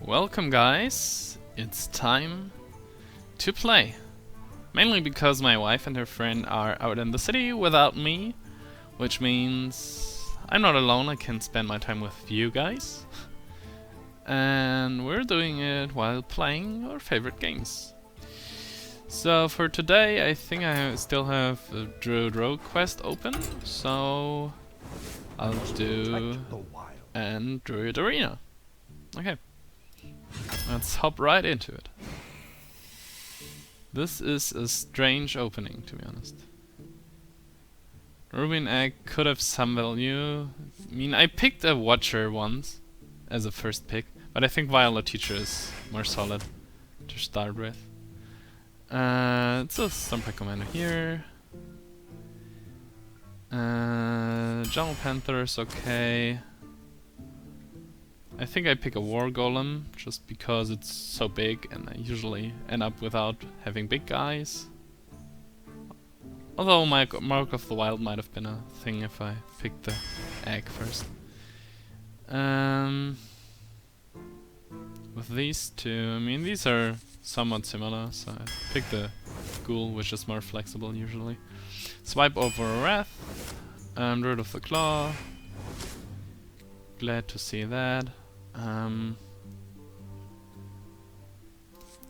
Welcome guys, it's time to play. Mainly because my wife and her friend are out in the city without me, which means I'm not alone, I can spend my time with you guys. And we're doing it while playing our favorite games. So for today I think I still have a Druid Rogue quest open, so I'll do and Druid Arena. Okay. Let's hop right into it. This is a strange opening, to be honest. Ruby Egg could have some value. I mean, I picked a Watcher once as a first pick, but I think Violet Teacher is more solid to start with. It's a Stormpack Commander here. Jungle Panther is okay. I think I pick a War Golem just because it's so big and I usually end up without having big guys. Although Mark of the Wild might have been a thing if I picked the egg first. With these two, I mean these are somewhat similar, so I pick the Ghoul, which is more flexible usually. Swipe over a Wrath, Druid of the Claw. Glad to see that.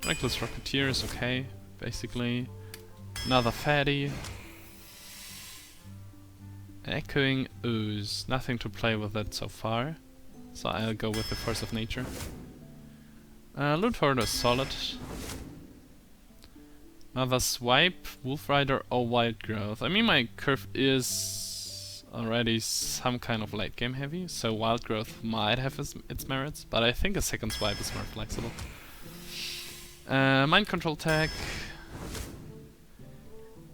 Reckless Rocketeer is okay, basically. Another fatty. Echoing Ooze. Nothing to play with that so far, so I'll go with the Force of Nature. Loot Hoarder is solid. Another Swipe, Wolf Rider or Wild Growth. I mean my curve is already some kind of late game heavy, so Wild Growth might have its merits, but I think a second Swipe is more flexible. Mind Control Tag.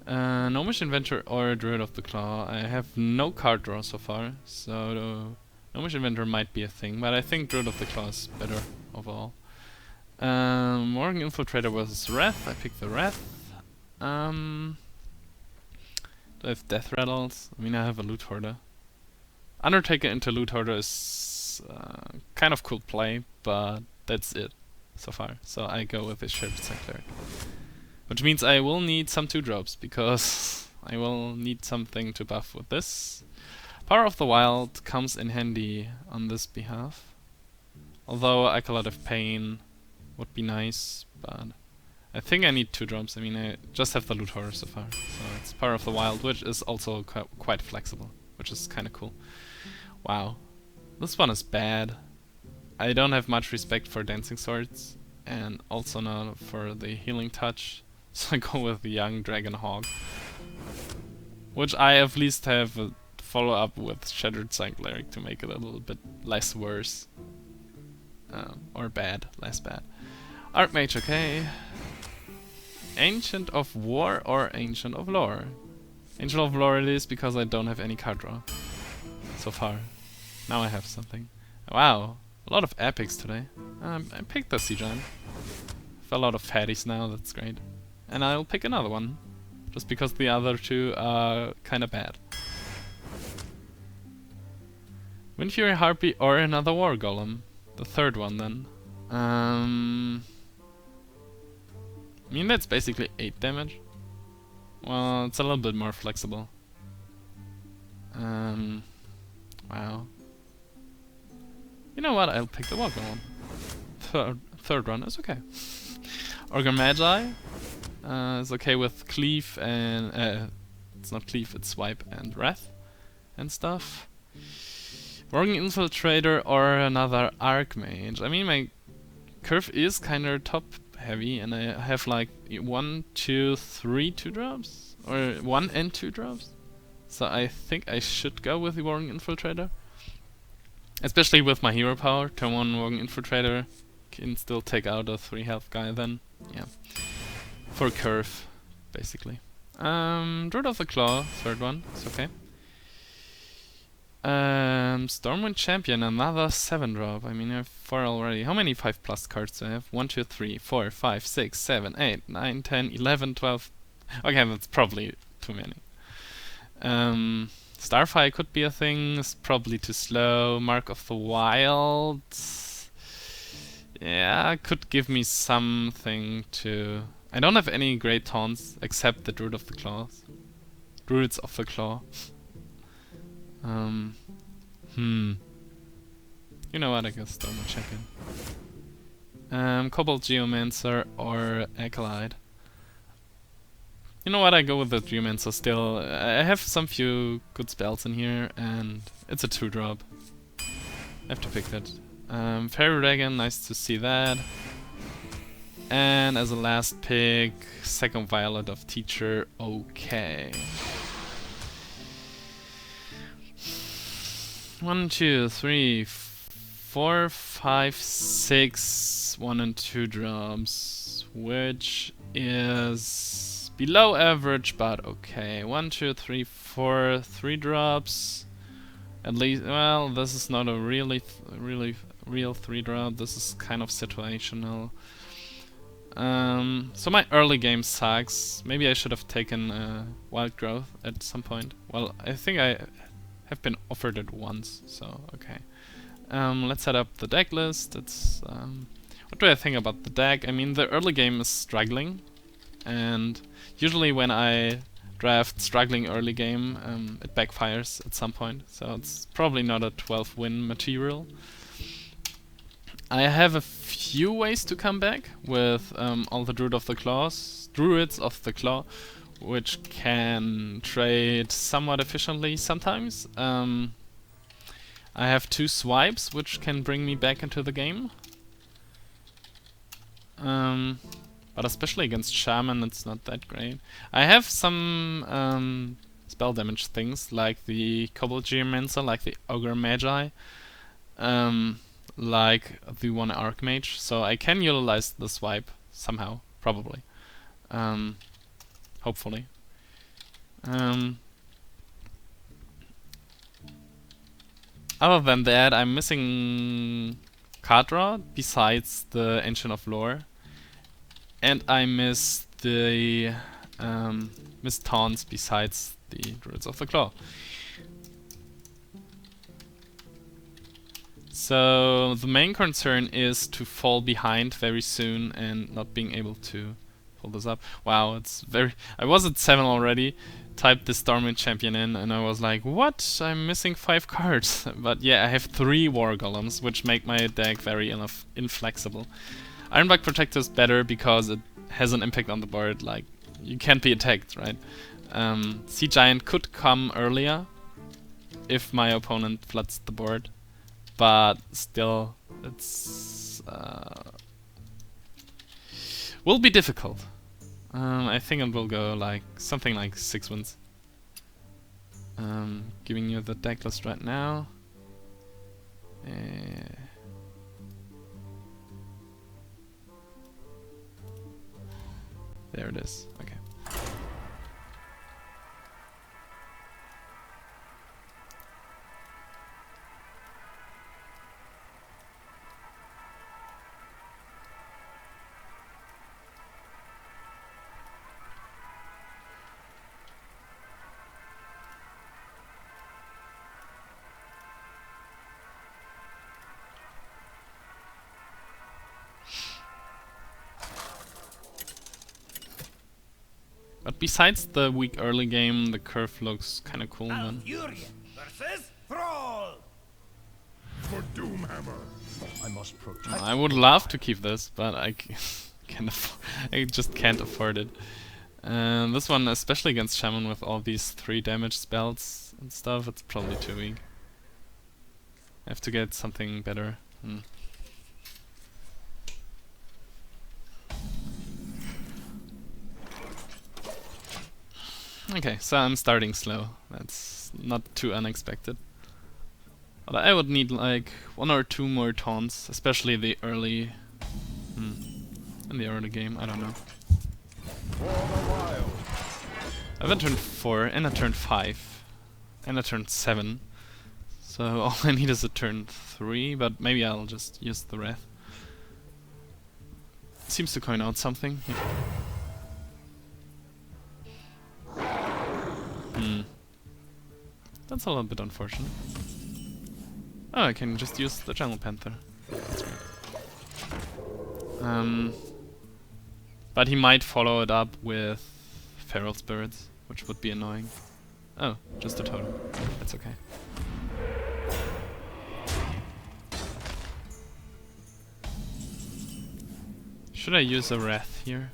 Gnomish Inventor or Druid of the Claw. I have no card draw so far, so Gnomish Inventor might be a thing, but I think Druid of the Claw is better overall. Morgan Infiltrator versus Wrath. I picked the Wrath. Do I have Death Rattles? I mean, I have a Loot Hoarder. Undertaker into Loot Hoarder is kind of cool play, but that's it so far. So I go with the Shepherd Cleric. Which means I will need some 2-drops, because I will need something to buff with this. Power of the Wild comes in handy on this behalf. Although Acolyte of Pain would be nice, but I think I need 2-drops. I mean, I just have the Loot Hoarder so far. So it's Power of the Wild, which is also quite flexible, which is kind of cool. Wow. This one is bad. I don't have much respect for Dancing Swords, and also not for the Healing Touch. So I go with the Young Dragon Hog, which I at least have a follow-up with Shattered Cleric to make it a little bit less worse. Or bad, less bad. Archmage, okay. Ancient of War or Ancient of Lore? Ancient of Lore it is because I don't have any card draw so far. Now I have something. Wow, a lot of epics today. I picked the Sea Giant. A lot of fatties now, that's great. And I'll pick another one, just because the other two are kinda bad. Windfury Harpy or another War Golem. The third one then. I mean that's basically 8 damage. Well, it's a little bit more flexible. Wow. You know what, I'll pick the War Golem. Third one is okay. Organ Magi is okay with Cleave and it's not Cleave, it's Swipe and Wrath and stuff. Worgen Infiltrator or another Archmage. I mean my curve is kinda top heavy and I have like 1, 2, 3 2-drops? Or 1 and 2-drops? So I think I should go with the Worgen Infiltrator. Especially with my hero power, turn 1 Worgen Infiltrator can still take out a 3 health guy then. Yeah. For curve, basically. Druid of the Claw, third one, it's okay. Stormwind Champion, another 7-drop. I mean, I have 4 already. How many 5+ cards do I have? 1, 2, 3, 4, 5, 6, 7, 8, 9, 10, 11, 12. Okay, that's probably too many. Starfire could be a thing, it's probably too slow. Mark of the Wild. Yeah, could give me something to... I don't have any great taunts except the Druid of the Claws. Druids of the Claw. You know what, I guess Storm will check in. Cobalt Geomancer or Acolyte. You know what, I go with the Geomancer still. I have some few good spells in here and it's a 2-drop. I have to pick that. Fairy Dragon, nice to see that. And as a last pick, second Violet of Teacher, okay. 1, 2, 3, 4, 5, 6, 1 and 2 drops, which is below average, but okay. 1, 2, 3, 4, 3 drops. At least, well, this is not a really real 3-drop. This is kind of situational. So my early game sucks. Maybe I should have taken Wild Growth at some point. Well, I think I have been offered it once, so okay. Let's set up the deck list. It's what do I think about the deck? I mean, the early game is struggling, and usually when I draft struggling early game, it backfires at some point, so it's probably not a 12-win material. I have a few ways to come back with all the Druids of the Claw, which can trade somewhat efficiently sometimes. I have 2 swipes, which can bring me back into the game. But especially against Shaman, it's not that great. I have some spell damage things, like the Cobalt Geomancer, like the Ogre Magi, like the 1 Archmage, so I can utilize the swipe somehow, probably. Hopefully. Other than that, I'm missing card draw besides the Ancient of Lore. And I miss the miss taunts besides the Druids of the Claw. So the main concern is to fall behind very soon and not being able to pull this up. Wow, it's very... I was at 7 already, typed the Stormwind Champion in, and I was like, what? I'm missing 5 cards. But yeah, I have 3 War Golems, which make my deck very inflexible. Ironbark Protector is better because it has an impact on the board, like, you can't be attacked, right? Sea Giant could come earlier if my opponent floods the board, but still, it's will be difficult. I think it will go like something like 6 wins. Giving you the deck list right now. There it is. Okay. But besides the weak early game, the curve looks kind of cool, man. Versus Thrall. For Doomhammer. I must protect. I would love to keep this, but I I just can't afford it. This one, especially against Shaman with all these 3 damage spells and stuff, it's probably too weak. I have to get something better. Okay, so I'm starting slow. That's not too unexpected. But I would need like 1 or 2 more taunts, especially the early... in the early game, I don't know. I have a turn 4, and a turn 5, and a turn 7. So all I need is a turn 3, but maybe I'll just use the Wrath. Seems to coin out something. Yeah. That's a little bit unfortunate. Oh, I can just use the Jungle Panther. That's right. But he might follow it up with Feral Spirits, which would be annoying. Oh, just a totem. That's okay. Should I use a Wrath here?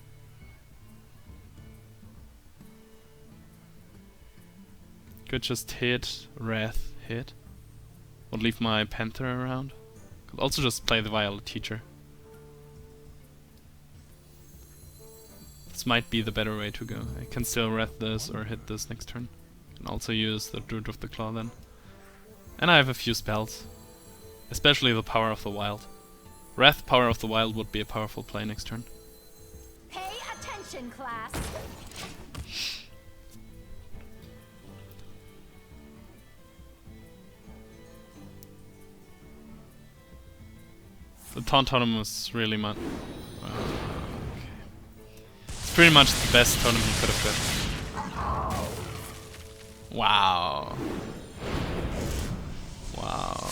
Could just hit, Wrath, hit. Would leave my Panther around. Could also just play the Violet Teacher. This might be the better way to go. I can still Wrath this or hit this next turn. Can also use the Druid of the Claw then. And I have a few spells. Especially the Power of the Wild. Wrath, Power of the Wild would be a powerful play next turn. Pay attention, class. The Taunt Totem was really much... okay. It's pretty much the best totem he could have got. Wow. Wow.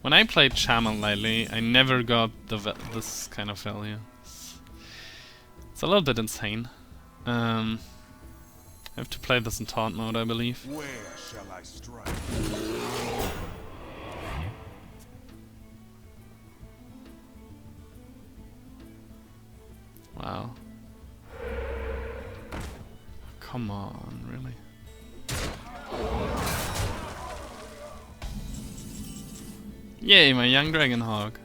When I played Shaman lately, I never got this kind of value. It's a little bit insane. I have to play this in taunt mode, I believe. Where shall I strike? Wow. Come on, really? Yay, my young dragon hog.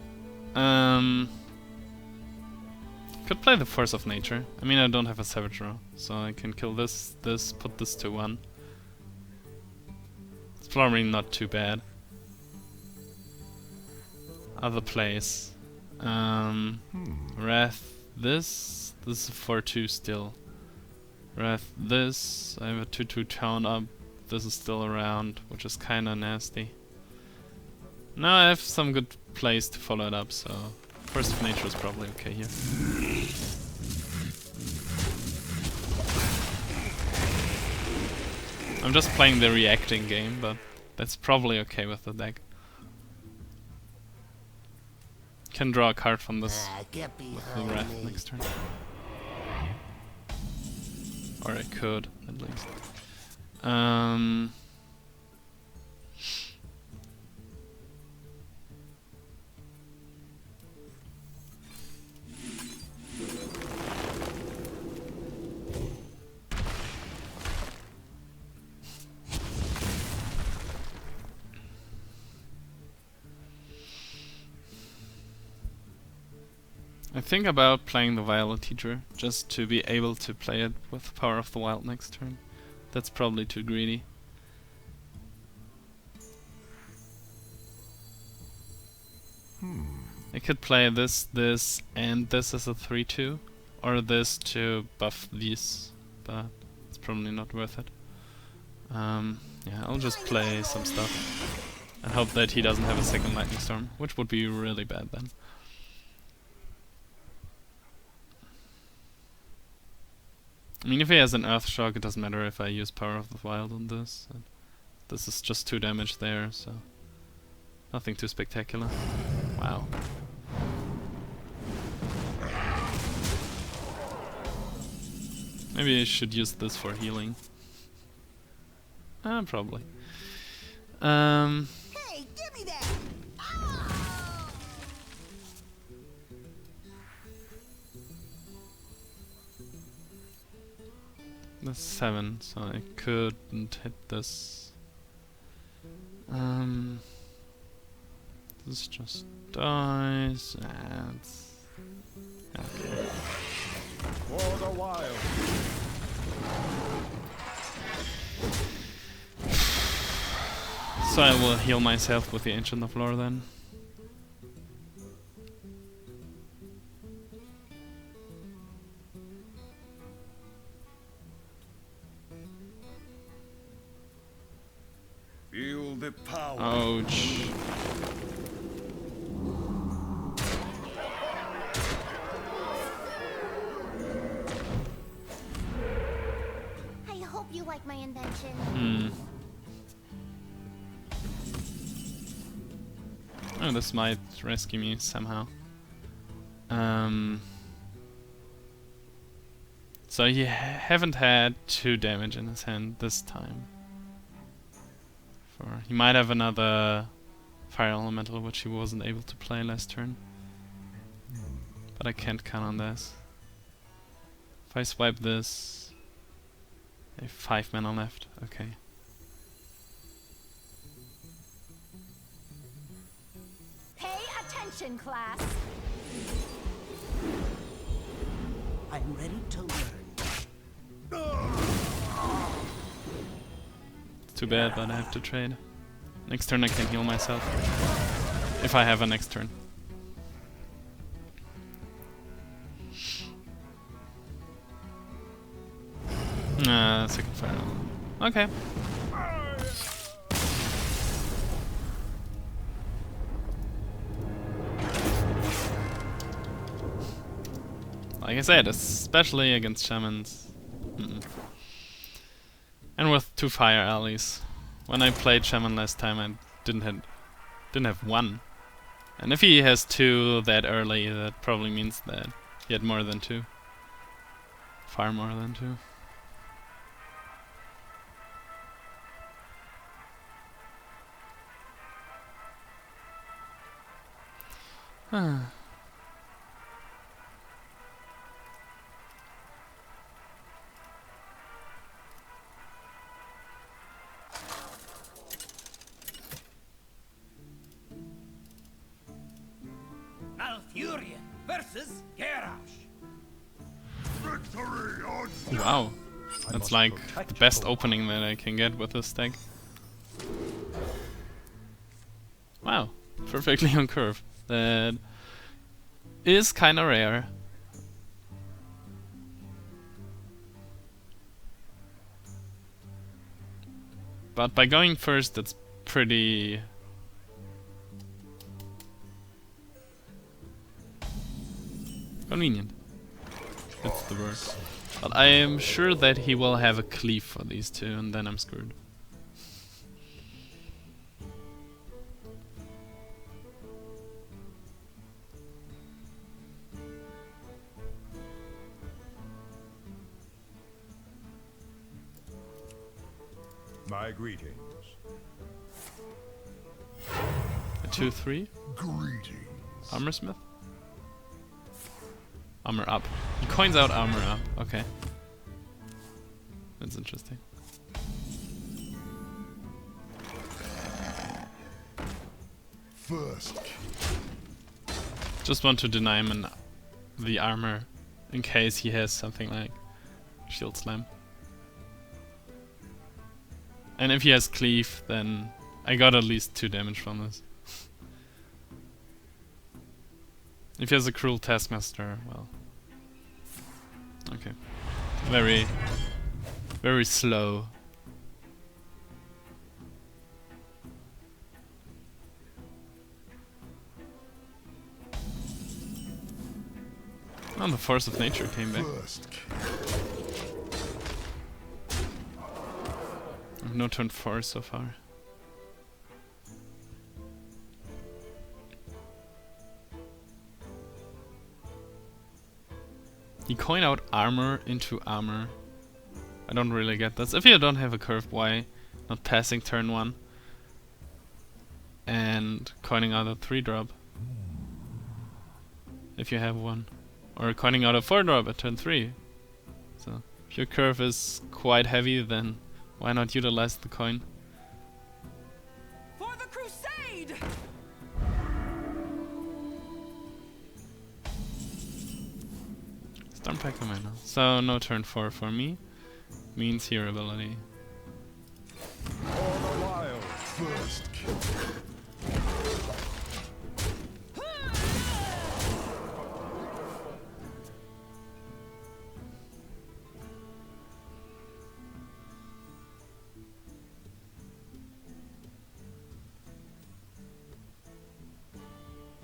Could play the Force of Nature. I mean, I don't have a Savage Row, so I can kill this, put this to 1. It's probably not too bad. Other plays. Wrath this is a 4-2 still. Wrath this, I have a 2-2 taunt up. This is still around, which is kinda nasty. No, I have some good plays to follow it up, so Force of Nature is probably okay here. I'm just playing the reacting game, but that's probably okay with the deck. Can draw a card from this with the Wrath next turn. Or I could, at least. I think about playing the Violet Teacher, just to be able to play it with Power of the Wild next turn. That's probably too greedy. I could play this, and this as a 3-2, or this to buff these, but it's probably not worth it. Yeah, I'll just play some stuff, and hope that he doesn't have a second Lightning Storm, which would be really bad then. I mean, if he has an Earthshock, it doesn't matter if I use Power of the Wild on this. This is just 2 damage there, so nothing too spectacular. Wow. Maybe I should use this for healing. Probably. Hey, give me that! Oh! That's 7, so I couldn't hit this. This just dies, and okay. For the wild. So I will heal myself with the Ancient of Lore then. Feel the power. Ouch. I hope you like my invention. Oh, this might rescue me somehow. So he haven't had 2 damage in his hand this time. He might have another fire elemental which he wasn't able to play last turn. But I can't count on this. If I swipe this, I have 5 mana left. Okay. Pay attention, class. I'm ready to learn. It's too bad, but I have to trade. Next turn I can heal myself. If I have a next turn. Second fire. Okay. Like I said, especially against shamans. And with 2 fire allies. When I played shaman last time, I didn't have 1. And if he has 2 that early, that probably means that he had more than 2. Far more than 2. Malfurion versus Garrosh. Victory on Wow. That's like the best opening that I can get with this deck. Wow. Perfectly on curve. That is kinda rare. But by going first, that's pretty... convenient. That's the word. But I am sure that he will have a cleave for these 2, and then I'm screwed. my greetings. A 2/3 Greetings. armor smith. Armor up. He coins out armor up. Okay. That's interesting. First. Just want to deny him the armor in case he has something like shield slam. And if he has cleave, then I got at least 2 damage from this. If he has a cruel taskmaster, well, okay, very, very slow. Oh, the force of nature came back. First. I've no turn 4 so far. He coin out armor into armor. I don't really get this. If you don't have a curve, why not passing turn 1 and coining out a 3-drop if you have one, or coining out a 4-drop at turn 3. So if your curve is quite heavy, then why not utilize the coin? For the crusade! Stormpack the mana. So no turn 4 for me. Means hero ability. All the while. First.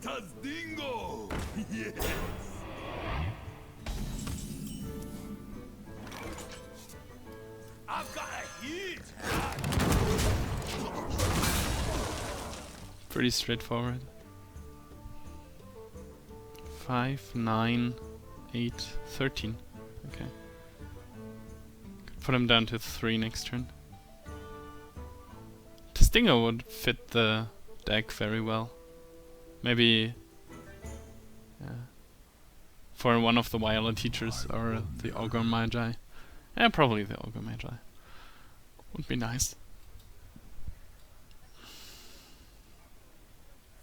Tazdingo! Yes! I've got a hit! Pretty straightforward. 5, 9, 8, 13. Okay. Could put him down to 3 next turn. Stinger would fit the deck very well. Maybe for one of the Viola teachers or the Ogre Magi. Yeah, probably the Ogre Magi. Would be nice.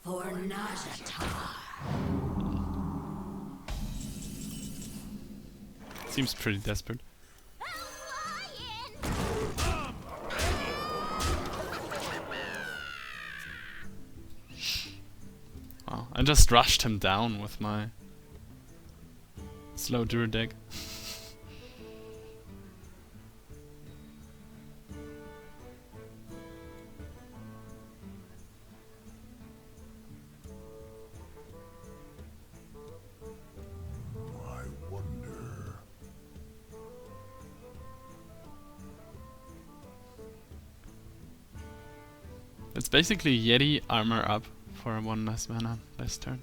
For Najatar. Seems pretty desperate. Wow, I just rushed him down with my slow Druid deck. I wonder. It's basically Yeti armor up for 1 less mana last turn.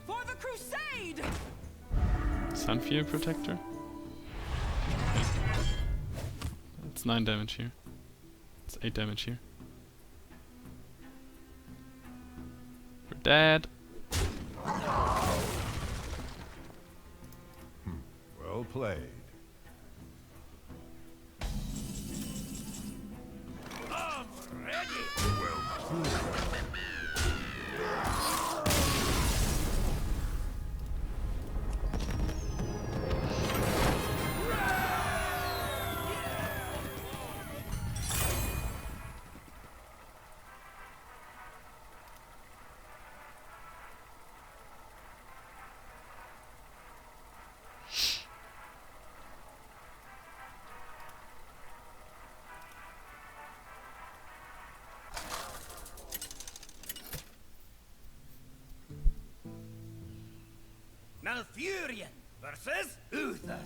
For the crusade! Sunfear Protector? It's 9 damage here. It's 8 damage here. We're dead. Well played. I'm ready! Malfurion versus Uther.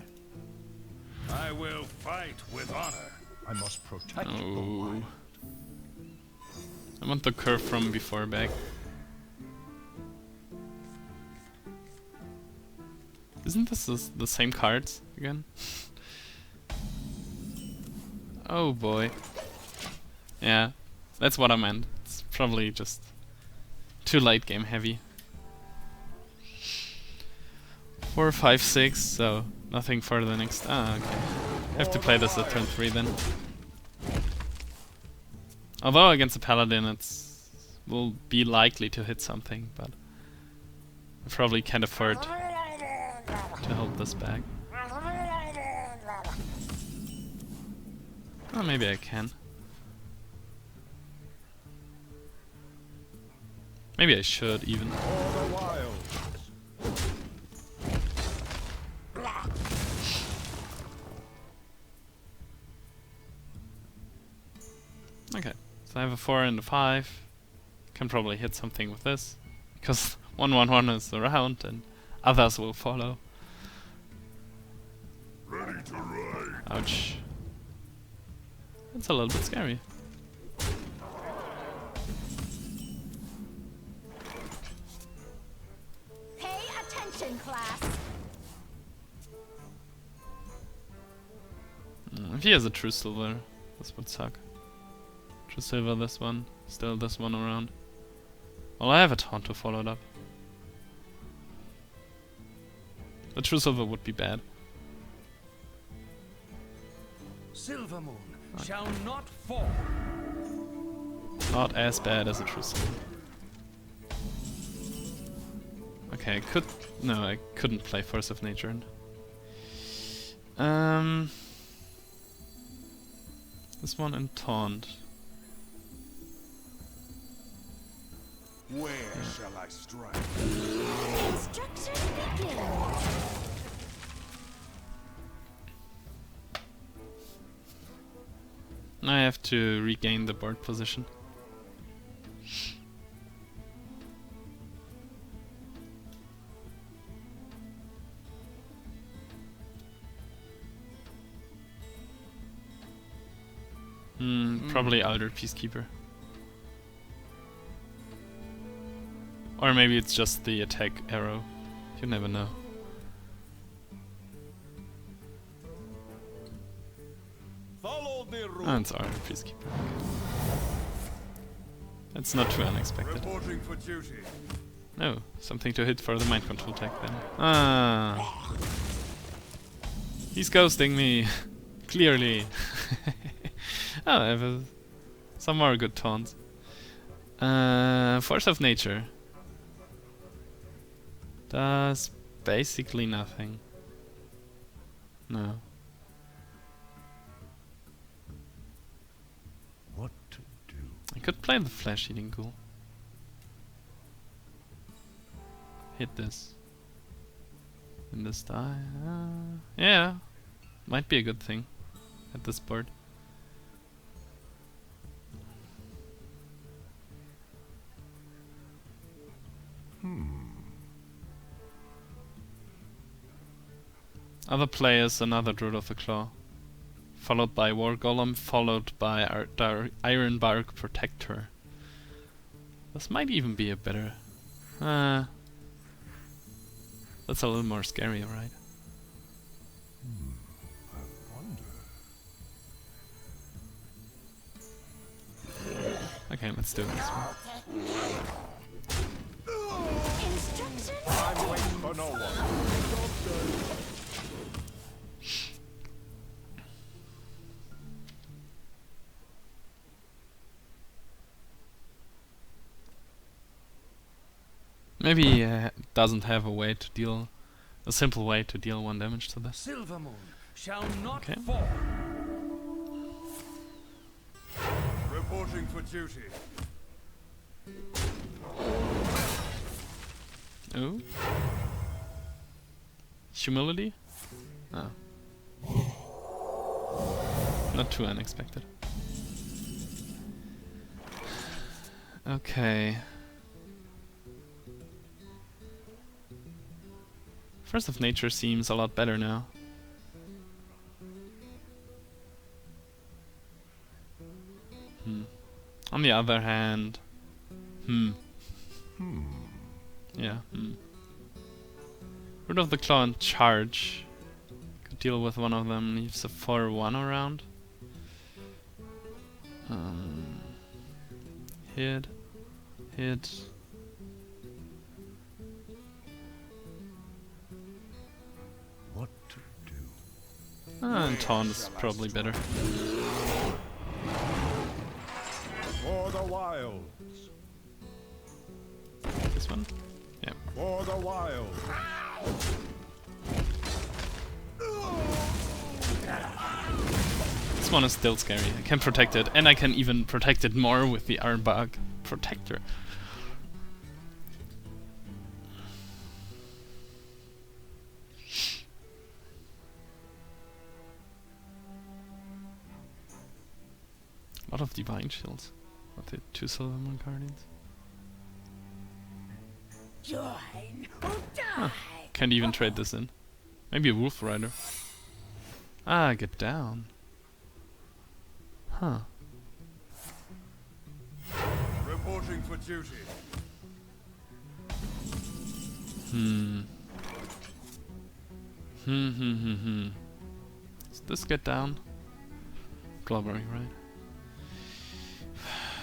I will fight with honor. I must protect the Oh. wild. I want the curve from before back. Isn't this the same cards again? Oh boy. Yeah, that's what I meant. It's probably just too late game heavy. 4, 5, 6, so nothing for the next. Ah, okay. Have to play this at turn 3 then. Although against a Paladin it's will be likely to hit something, but I probably can't afford to hold this back. Oh, maybe I can. Maybe I should even. For the wild. Okay, so I have a 4 and a 5. Can probably hit something with this, because 1/1/1 is around and others will follow. Ready to ride. Ouch. That's a little bit scary. Pay attention, class. If he has a True Silver, this would suck. True Silver, this one. Still this one around. Well, I have a taunt to follow it up. The True Silver would be bad. Silver Moon shall not fall. Not as bad as a True Silver. Okay, I could... No, I couldn't play Force of Nature. This one and Taunt. Where shall I strike? Instruction begins. I have to regain the board position. Probably Elder Peacekeeper. Or maybe it's just the attack arrow. You never know. Follow the route. Oh, it's Elder Peacekeeper. That's not too unexpected. Reporting for duty. No, something to hit for the mind control tech then. Ah. He's ghosting me. Clearly. Oh, I have some more good taunts. Force of Nature. Does basically nothing. No. What to do? I could play the Flesh Eating Ghoul. Hit this. And this die. Yeah. Might be a good thing at this board. Other players, another Druid of the Claw. Followed by War Golem, followed by Iron Bark Protector. This might even be a better... that's a little more scary, right? I wonder. Okay, let's do this one. Instructions? I'm waiting for no one. Maybe he doesn't have a way to deal... a simple way to deal 1 damage to this. Silver moon shall not Okay. fall. Reporting for duty. Oh. Humility? Oh. Not too unexpected. Okay. Force of Nature seems a lot better now. On the other hand... Yeah, Root of the Claw and Charge. Could deal with one of them, leaves a 4-1 around. Hit. What to do? And Taunt is probably better. For the wilds. This one? Yeah. For the wilds. This one is still scary. I can protect it, and I can even protect it more with the Iron Bug Protector. A lot of Divine Shields. What, the 2 Silver Moon Guardians? Join or die. Can't even trade this in. Maybe a Wolf Rider. Ah, get down. Huh. Reporting for duty. Does this get down? Glovery, right?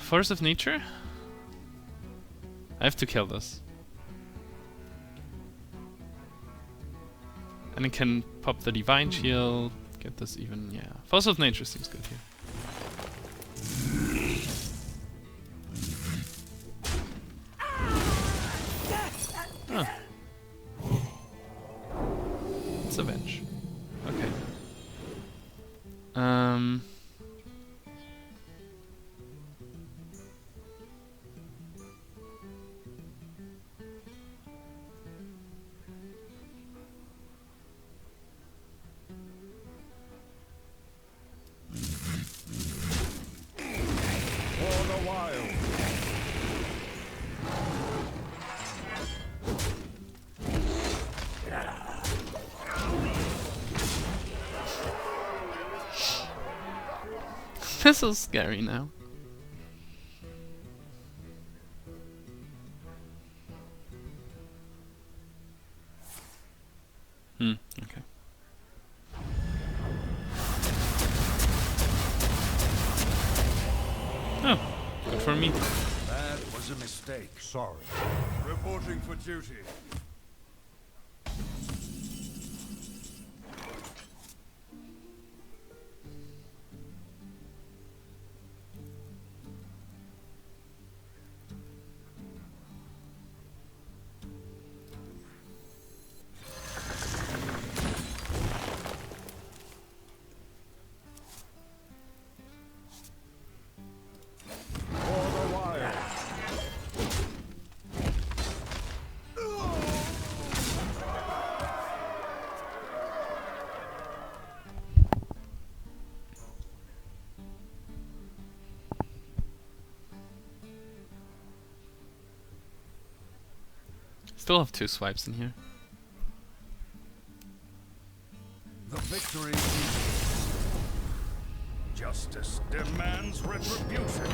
Force of Nature? I have to kill this. And I can pop the Divine Shield, get this even, yeah. Force of Nature seems good here. Huh. It's Avenge. Okay. For the wilds. This is scary now. Okay. Oh, good for me. That was a mistake. Sorry. Reporting for duty. Still have 2 swipes in here. The victory. Justice demands retribution.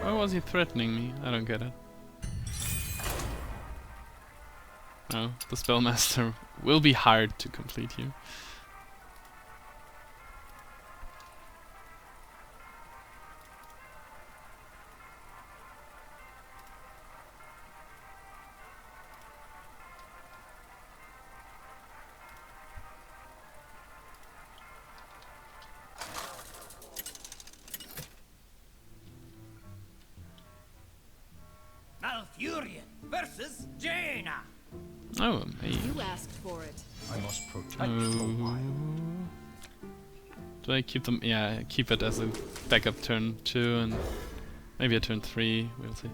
Why was he threatening me? I don't get it. Oh, the Spellmaster will be hard to complete here. Malfurion versus Jaina. Oh, hey. You asked for it. I must protect the wild. Do I keep them? Yeah, keep it as a backup turn 2 and maybe a turn 3. We'll see.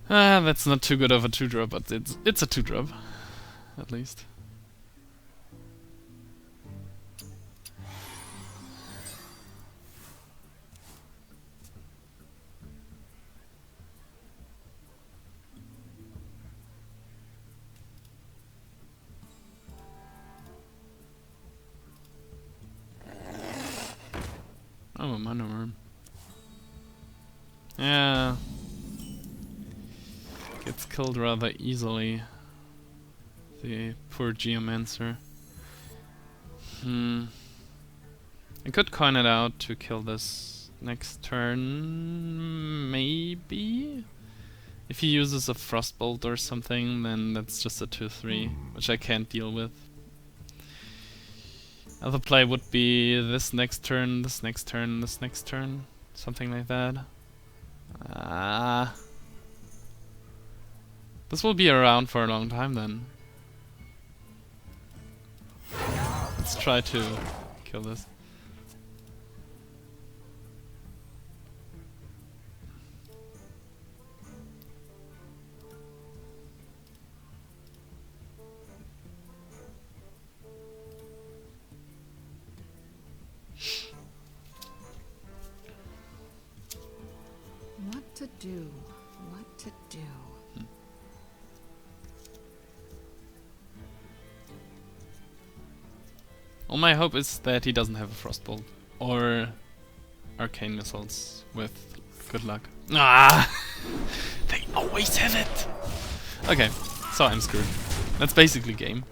That's not too good of a 2-drop, but it's a 2-drop at least. Oh, a mana worm. Yeah. Gets killed rather easily. The poor Geomancer. I could coin it out to kill this next turn, maybe? If he uses a Frostbolt or something, then that's just a 2-3, which I can't deal with. Other play would be this next turn, this next turn, this next turn. Something like that. This will be around for a long time then. Let's try to kill this. What to do? What to do? Well, my hope is that he doesn't have a Frostbolt or Arcane Missiles with good luck. Ah! They always have it! Okay, so I'm screwed. That's basically game.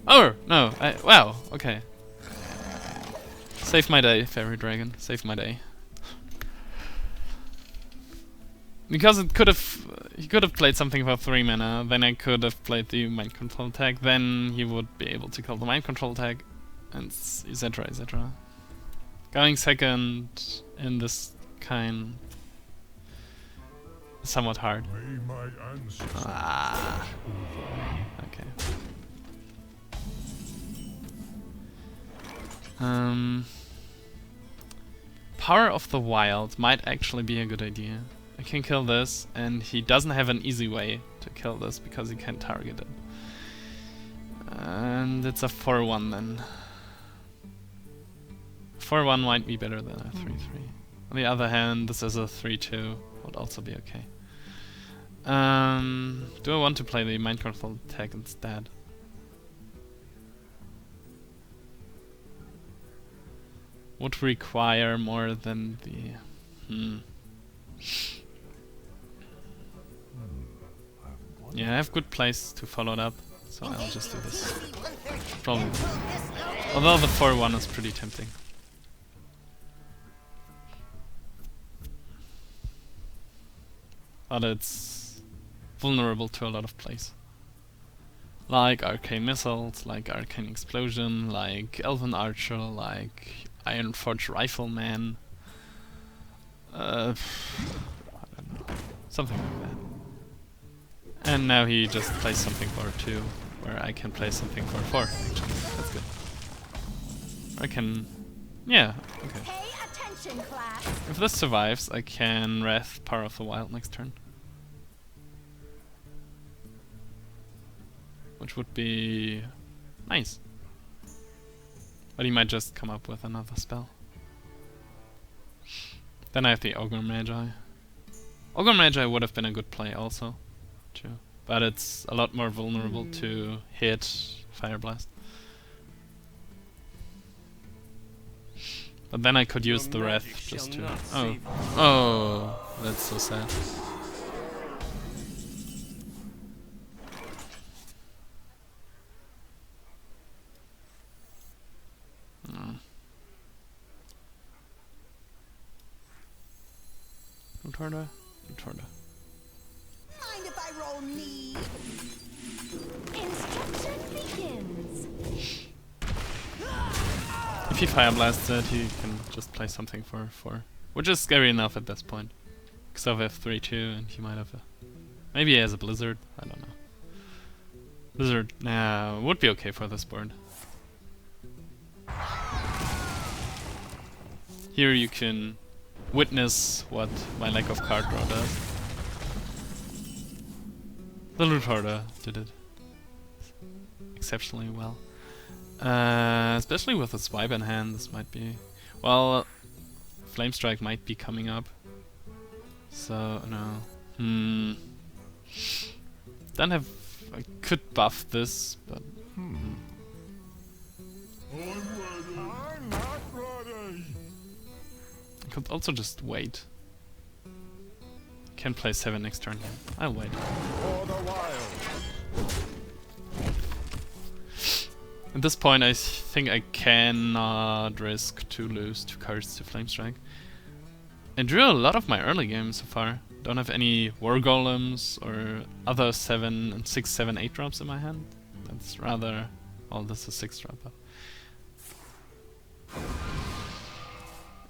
Oh, no, wow, okay. Save my day, Fairy Dragon, save my day. Because it could have, he could have played something for 3 mana, then I could have played the Mind Control tag, then he would be able to kill the Mind Control tag, and etc, etc. Going second in this kind is somewhat hard. May my ancestors Okay. Power of the Wild might actually be a good idea. I can kill this, and he doesn't have an easy way to kill this because he can't target it. And it's a 4-1 then. 4-1 might be better than a 3-3. On the other hand, this is a 3-2, would also be okay. Do I want to play the mind control tag instead? Would require more than the... Yeah, I have good plays to follow it up, so I'll just do this. Probably. Although the 4-1 is pretty tempting. But it's vulnerable to a lot of plays. Like Arcane Missiles, like Arcane Explosion, like Elven Archer, like Ironforge Rifleman. I don't know. Something like that. And now he just plays something for 2, where I can play something for 4, actually. That's good. I can... yeah, okay. Pay attention, class. If this survives, I can Wrath Power of the Wild next turn. Which would be... nice. But he might just come up with another spell. Then I have the Ogre Magi. Ogre Magi would have been a good play also. True. But it's a lot more vulnerable to hit Fire Blast. But then I could use the Wrath just to... oh. Oh, that's so sad. Retarda? Retarda. Mind if I roll knee? Instruction begins. If he Fire Blasts it, he can just play something for 4. Which is scary enough at this point. Because I have 3-2 and he might have a... maybe he has a Blizzard, I don't know. Blizzard, nah, would be okay for this board. Here you can witness what my lack of card draw does. The Lutarda did it exceptionally well. Especially with a swipe in hand, this might be... well, Flame Strike might be coming up. So, no. Don't have... I could buff this, but... I'm not ready. I could also just wait. Can play 7 next turn. I'll wait. For the wild. At this point, I think I cannot risk to lose 2 cards to Flame Strike. I drew a lot of my early games so far. Don't have any War Golems or other 7 and 6, 7, 8 drops in my hand. That's rather... well, this is 6 drop.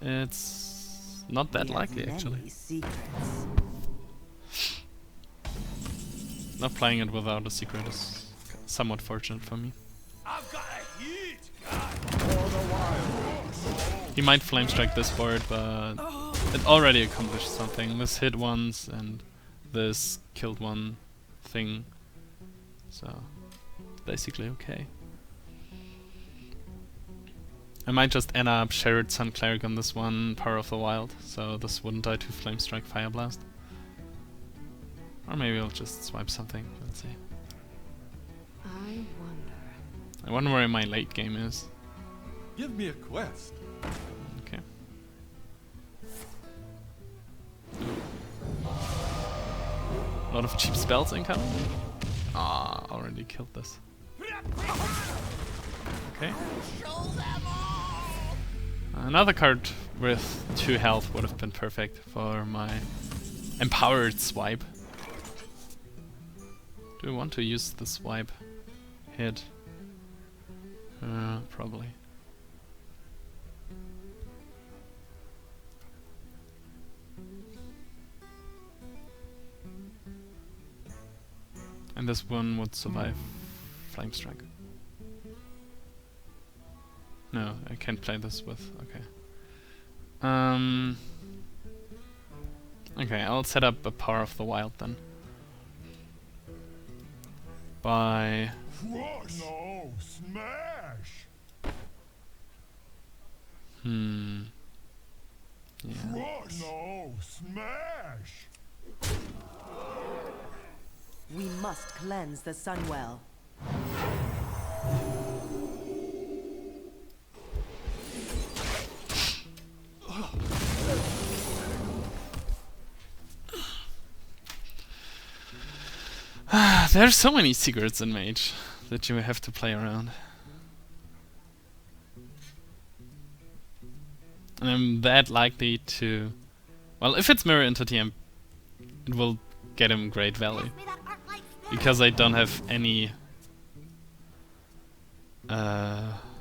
It's not that likely, actually. Not playing it without a secret is somewhat fortunate for me. I've got a huge guy. For the wild. He might Flame Strike this board, but it already accomplished something. This hit once and this killed one thing. So, basically okay. I might just end up Sherrod Sun Cleric on this one, Power of the Wild, so this wouldn't die to Flame Strike Fire Blast. Or maybe I'll just swipe something, let's see. I wonder where my late game is. Give me a quest. Okay. A lot of cheap spells incoming. Ah, already killed this. Okay. Another card with 2 health would have been perfect for my empowered swipe. Do I want to use the swipe hit? Probably. And this one would survive Flame Strike. No, I can't play this with... okay. Okay, I'll set up a Power of the Wild then. By... No, smash. Yeah. No, smash. We must cleanse the Sunwell. There's so many secrets in Mage that you have to play around. And I'm that likely to... Well, if it's Mirror Entity, it will get him great value. Because I don't have any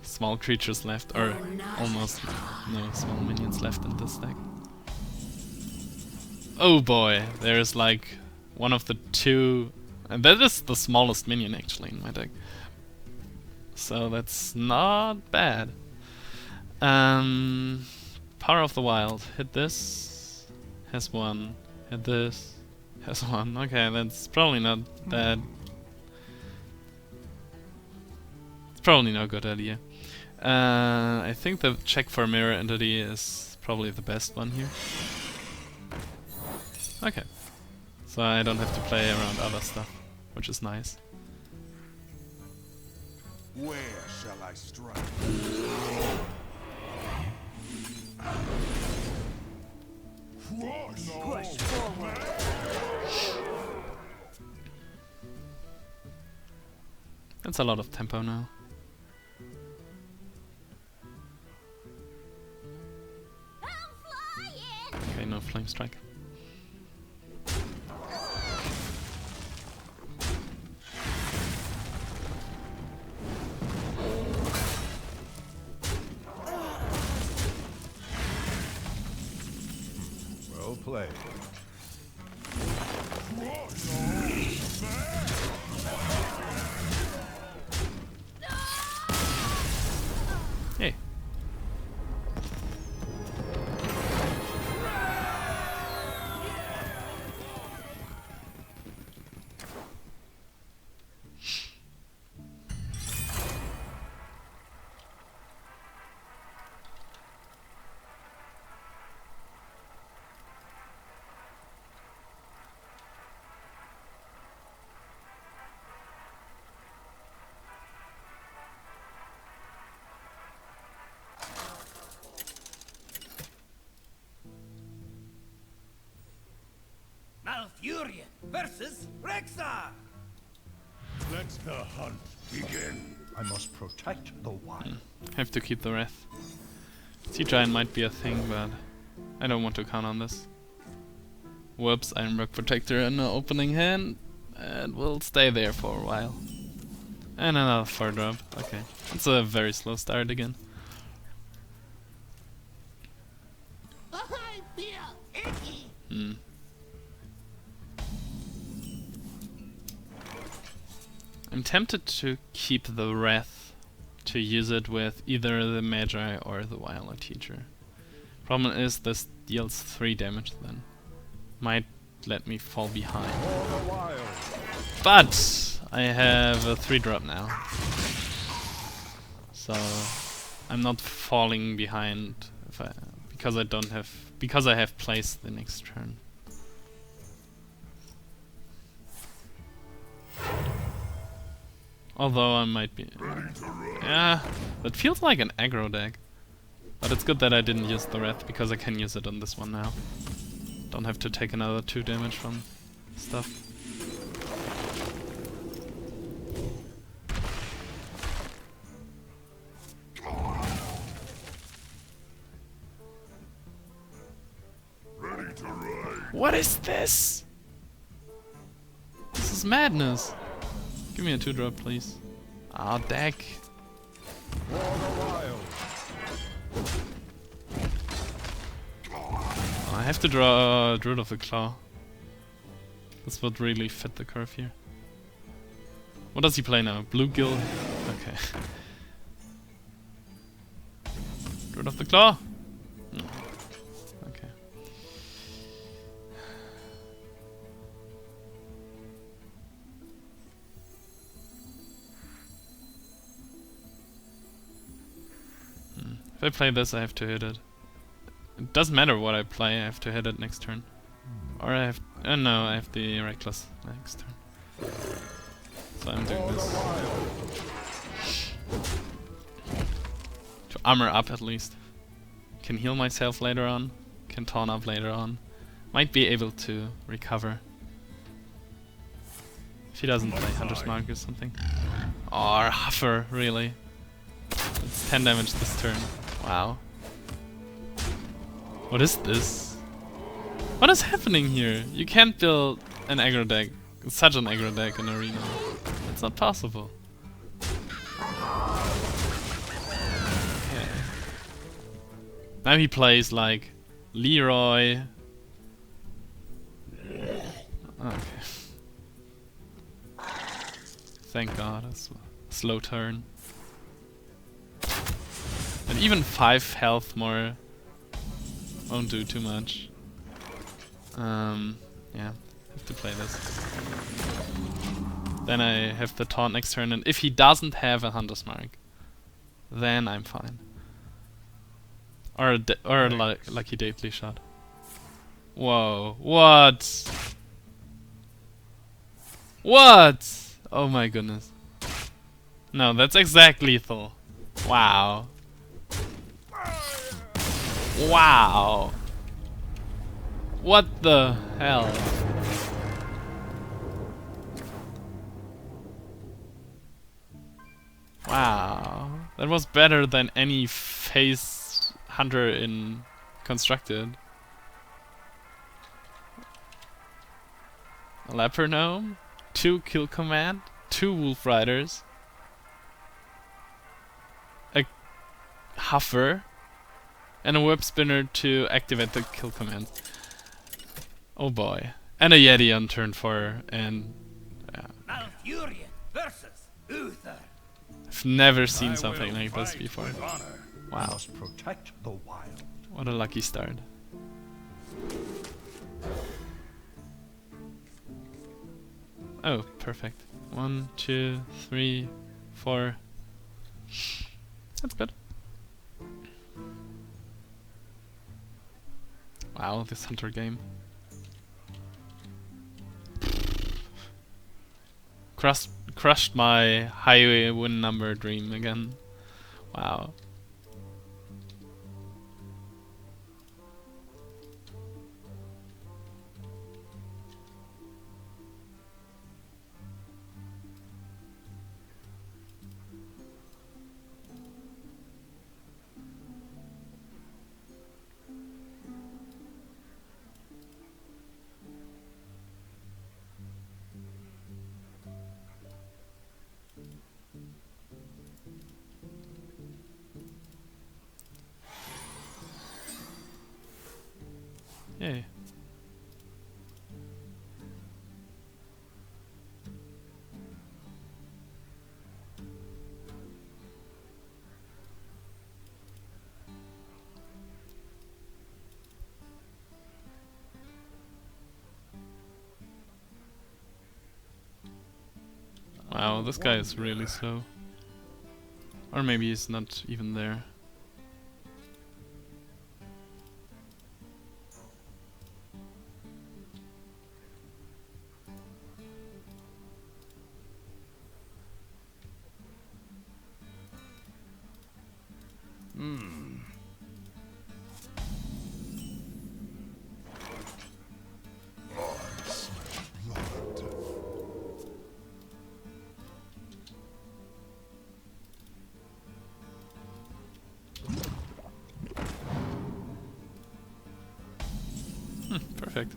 small creatures left, or almost no small minions left in this deck. Oh boy, there's like one of the two... And that is the smallest minion actually in my deck. So that's not bad. Power of the Wild. Hit this. Has one. Hit this. Has one. Okay, that's probably not that... It's probably not a good idea. I think the check for Mirror Entity is probably the best one here. Okay. So I don't have to play around other stuff, which is nice. Where shall I strike? Push forward. That's a lot of tempo now. Okay, no Flame Strike. Well played. Hey. Malfurion versus Rexar! Let the hunt begin. I must protect the wild. Have to keep the Wrath. Sea Giant might be a thing, but I don't want to count on this. Whoops, Ironbark Protector in the opening hand, and we'll stay there for a while. And another 4-drop. Okay, it's a very slow start again. I feel icky. I'm tempted to keep the Wrath to use it with either the Magi or the Viola Teacher. Problem is this deals 3 damage then. Might let me fall behind. But I have a 3-drop now. So I'm not falling behind if because I have placed the next turn. Although I might be... Yeah, that feels like an aggro deck. But it's good that I didn't use the Wrath, because I can use it on this one now. Don't have to take another 2 damage from stuff. What is this? This is madness. Give me a 2-drop, please. Ah, deck. I have to draw Druid of the Claw. This would really fit the curve here. What does he play now? Blue Gill? Okay. Druid of the Claw? No. Okay. If I play this, I have to hit it. It doesn't matter what I play, I have to hit it next turn. Or I have... no, I have the Reckless next turn. So I'm doing this. To armor up at least. Can heal myself later on. Can taunt up later on. Might be able to recover. If he doesn't play Hunter's Mark or something. Or Huffer, really. It's 10 damage this turn. Wow. What is this? What is happening here? You can't build an aggro deck, such an aggro deck in Arena. It's not possible. Okay. Now he plays like Leroy. Okay. Thank God, a slow turn. And even 5 health more won't do too much. Yeah, have to play this. Then I have the taunt next turn, and if he doesn't have a Hunter's Mark, then I'm fine. Or a lucky deadly shot. Whoa! What? What? Oh my goodness! No, that's exact lethal. Wow. Wow. What the hell? Wow. That was better than any face hunter in Constructed. A Leper Gnome, 2 kill command, 2 Wolf Riders, a Huffer, and a Whip Spinner to activate the kill command. Oh boy. And a Yeti on turn 4, and Malfurion versus Uther. I've never seen something like this before. I Wow. must protect the wild. What a lucky start. Oh, perfect. 1, 2, 3, 4. That's good. Wow, this hunter game. Crushed my high win number dream again. Wow. Yay. Wow, this guy is really slow. Or maybe he's not even there. Perfect.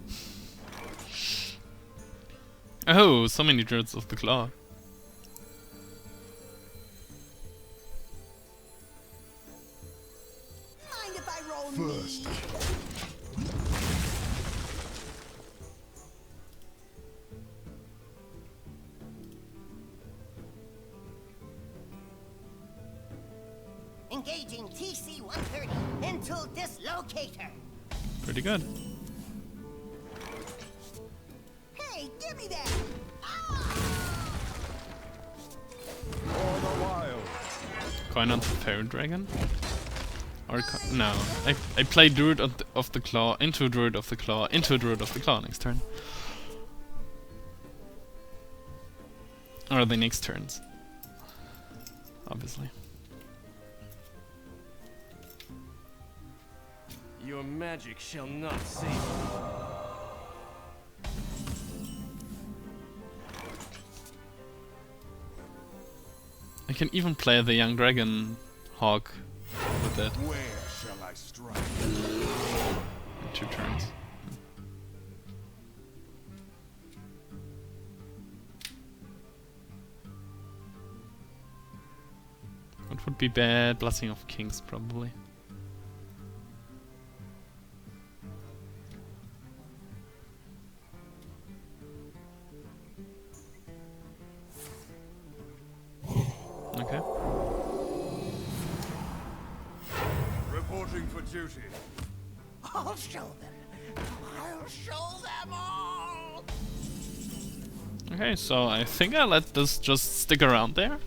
Oh, so many Druids of the Claw. Mind if I roll first? Engaging TC-130 into dislocator. Pretty good. Hey, give me that! For the wild. Coin on the Fairy Dragon? Or no. I play Druid of the Claw into Druid of the Claw into Druid of the Claw next turn. Or the next turns. Obviously. Your magic shall not save you. I can even play the young dragon hawk with it Where shall I strike? in 2 turns. What would be bad? Blessing of Kings, probably. Okay. Reporting for duty. I'll show them. I'll show them all. Okay, so I think I let this just stick around there.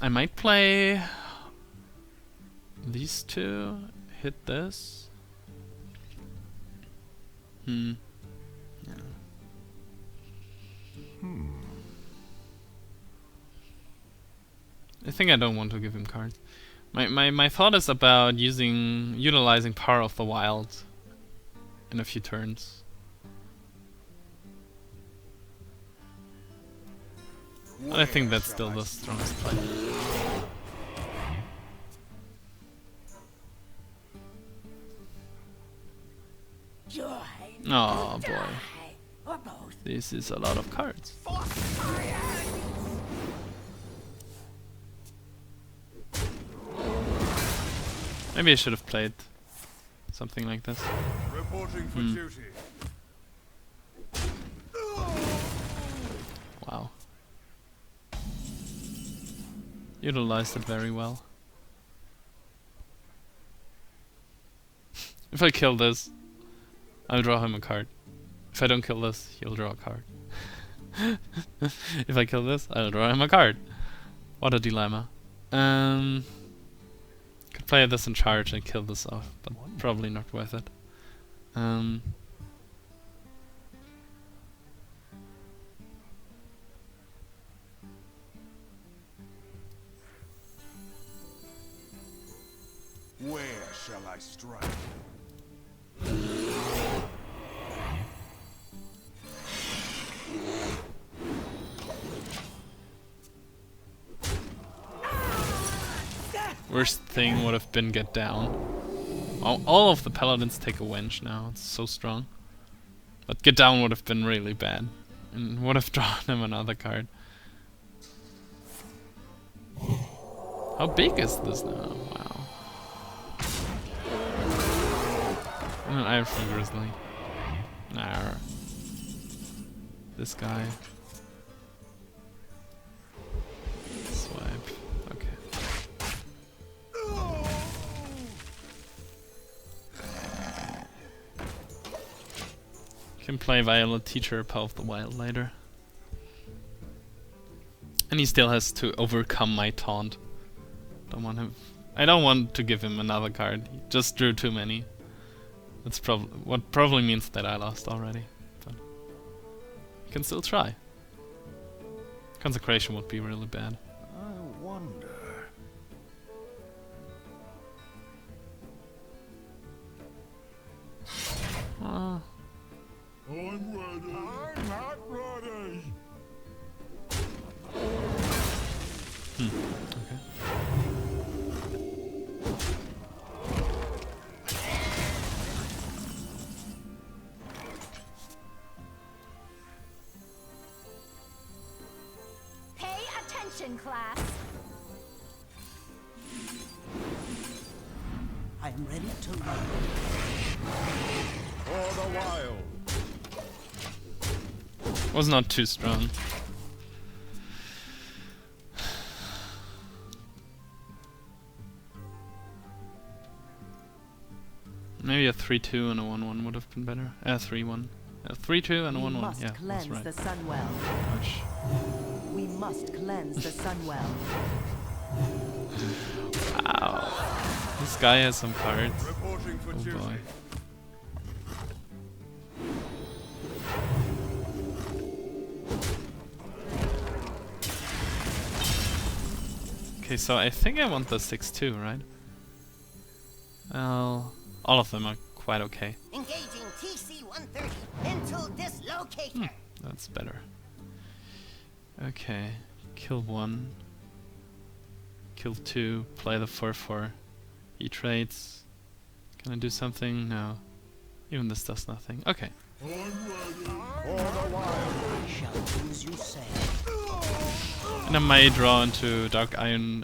I might play these 2, hit this. Yeah. I think I don't want to give him cards. My thought is about utilizing Power of the Wild in a few turns. But I think that's still the strongest play. Oh boy. This is a lot of cards. Maybe I should have played something like this. Reporting for duty. Wow. Utilized it very well. If I kill this, I'll draw him a card. If I don't kill this, he'll draw a card. If I kill this, I'll draw him a card. What a dilemma. Could play this in charge and kill this off, but probably not worth it. Where shall I strike? Worst thing would have been get down. All of the paladins take a wench now, it's so strong. But get down would have been really bad. And would have drawn him another card. How big is this now? Wow. And an Irish Grizzly. Nah. This guy. Swipe. Okay. Can play Violet Teacher, Power of the Wild later. And he still has to overcome my taunt. I don't want to give him another card. He just drew too many. That's probably means that I lost already. But I can still try. Consecration would be really bad. I wonder. Ah. I'm ready. I'm not ready. Okay. Pay attention, class. I'm ready to learn. For the wild. Was not too strong. Maybe a 3-2 and a 1-1 would have been better. 3-1. A 3-2 and a We 1-1. must Yeah, that's cleanse right. the Sunwell. Ouch. We must cleanse the Sunwell. Wow. This guy has some cards. Reporting for Oh duty. boy. Okay, so I think I want the 6-2, right? Well, all of them are quite okay. Engaging TC-130 into dislocator. That's better. Okay, kill 1. Kill 2, play the 4-4. He trades. Can I do something? No. Even this does nothing. Okay. Shall do as you say. And I may draw into Dark Iron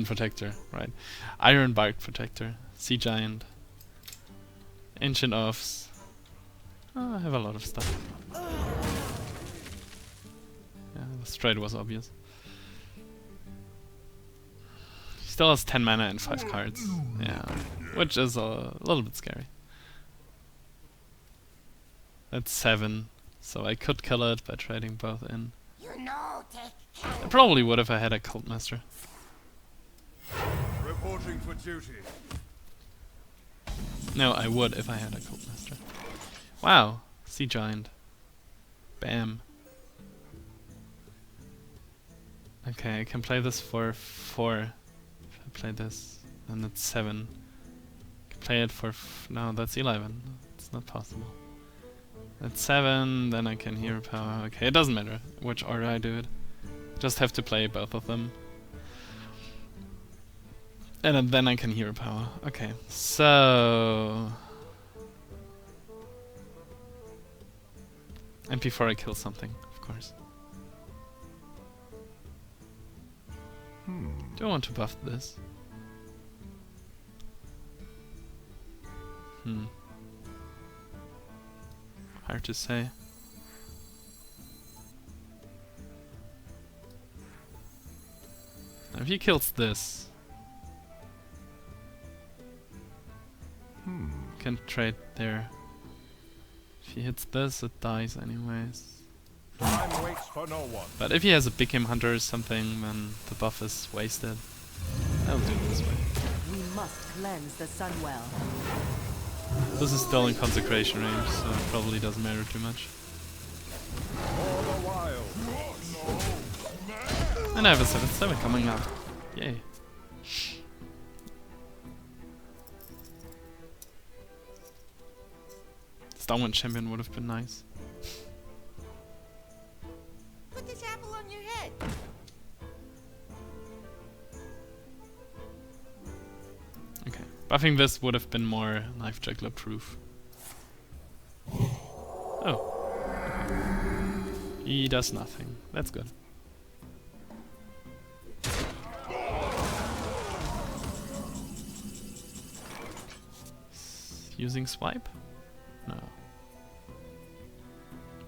Protector, right? Iron Bark Protector, Sea Giant, Ancient Offs. Oh, I have a lot of stuff. Yeah, the straight was obvious. He still has 10 mana and 5 cards. Yeah, which is a little bit scary. That's 7, so I could kill it by trading both in. You know, take care. I probably would if I had a Cult Master. Reporting for duty. No, I would if I had a Cult Master. Wow, Sea Giant. Bam. Okay, I can play this for 4. If I play this, then it's 7. I can play it for no, that's 11. It's not possible. That's 7, then I can Hero Power. Okay, it doesn't matter which order I do it. Just have to play both of them. And then I can Hero Power. Okay, so... And before I kill something, of course. Do I want to buff this? Hard to say. Now if he kills this, can trade there. If he hits this, it dies anyways. Time waits for no one. But if he has a Big Game Hunter or something, then the buff is wasted. I'll do it this way. We must cleanse the Sunwell. This is still in Consecration range, so it probably doesn't matter too much. For the wild. And I have a 7/7 coming up. Yay. Downwind Champion would have been nice. Put this apple on your head. Okay. Buffing this would have been more Knife Juggler proof. Oh. Okay. He does nothing. That's good. Using Swipe? No.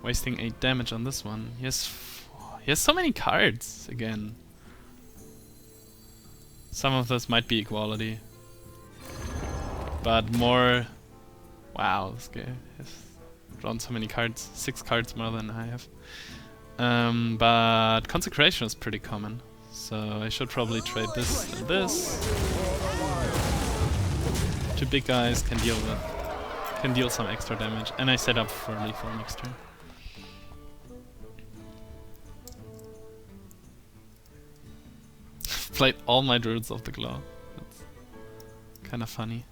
Wasting 8 damage on this one. He has so many cards again. Some of this might be equality. But more... Wow, this guy has drawn so many cards. 6 cards more than I have. But Consecration is pretty common. So I should probably trade this and this. 2 big guys can deal some extra damage. And I set up for lethal next turn. Played all my Druids of the Claw. That's kind of funny.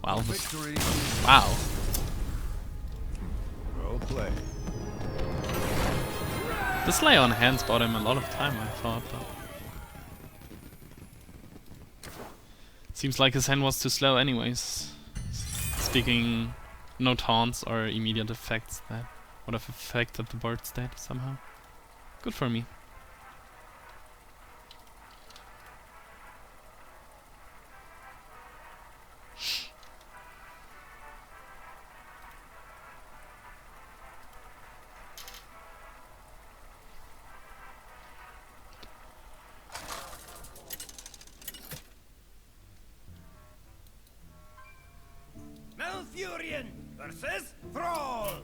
Wow. Victory. Wow. Well played. This lay on hands bought him a lot of time, I thought. But seems like his hand was too slow anyways. Speaking, no taunts or immediate effects that would have affected the board state somehow. Good for me. Malfurion versus Thrall.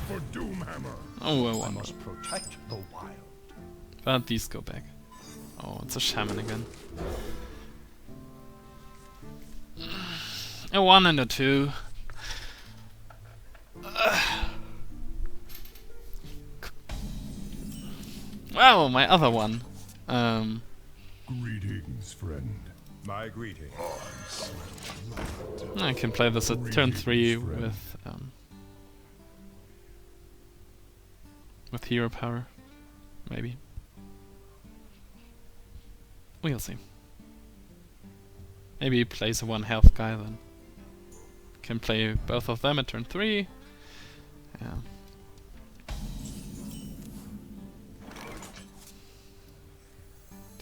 For Doomhammer. Oh, I I won. must protect the wild. But these go back. Oh, it's a Shaman again. A 1 and a 2. Wow, my other one. Greetings, friend. My greetings. I can play this at turn 3 with hero power, maybe. We'll see. Maybe he plays a 1 health guy then. Can play both of them at turn 3. Yeah.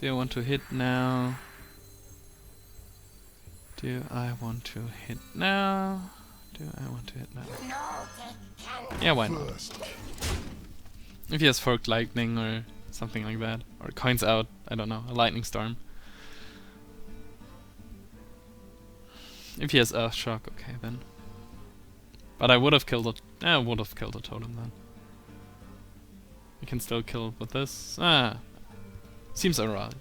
Do I want to hit now? Do I want to hit now? Do I want to hit now? No, they can't. Yeah, why not? If he has Forked Lightning or something like that. Or coins out, I don't know, a Lightning Storm. If he has Earth Shock, okay then. But I would have killed it. I would have killed a totem then. You can still kill with this. Seems alright.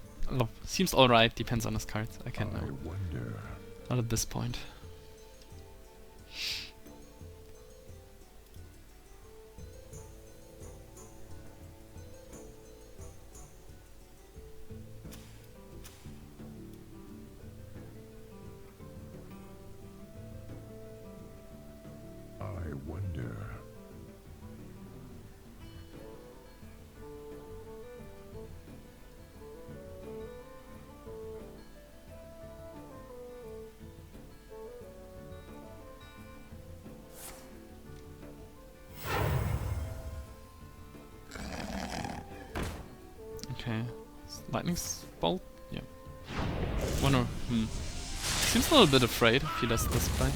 Seems alright, depends on his cards. I can't know. Wonder. Not at this point. I wonder. Okay. Lightning Bolt? Yeah. Wonder. Seems a little bit afraid if he does this play.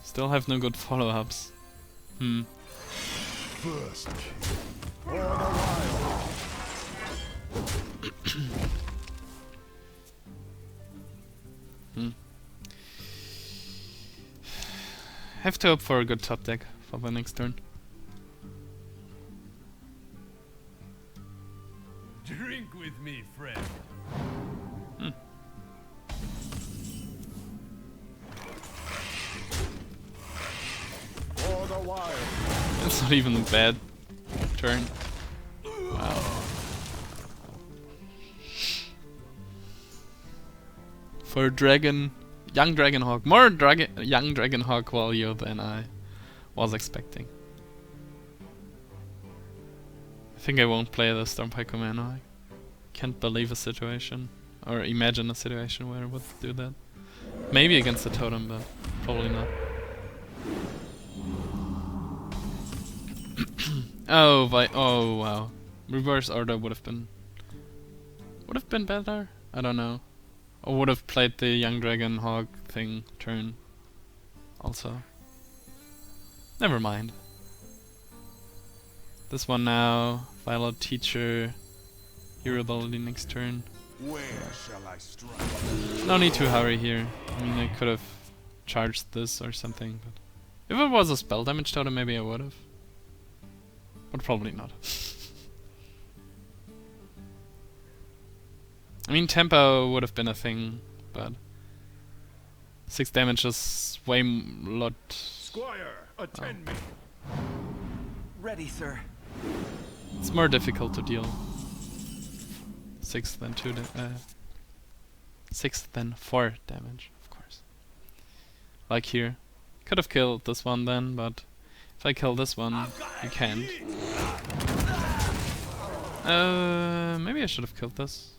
Still have no good follow-ups. First for the wild. Have to hope for a good top deck for the next turn. Drink with me, friend. For the wild. It's not even a bad turn. Wow. For young Dragonhawk, more young Dragonhawk value than I was expecting. I think I won't play the Stormpike Commando. I can't believe a situation, or imagine a situation where I would do that. Maybe against the Totem, but probably not. Oh wow. Reverse order would have been better? I don't know. Or would have played the young dragon hog thing turn also. Never mind. This one now, Violet Teacher, Hero Ability next turn. Where shall I strike? No need to hurry here. I mean, I could have charged this or something, but if it was a spell damage totem, maybe I would have. But probably not. I mean, tempo would have been a thing, but 6 damage is way lot. Squire, attend me. Ready, sir. It's more difficult to deal 6 than 6 than 4 damage, of course. Like here, could have killed this one then, but if I kill this one, you can't. Maybe I should have killed this.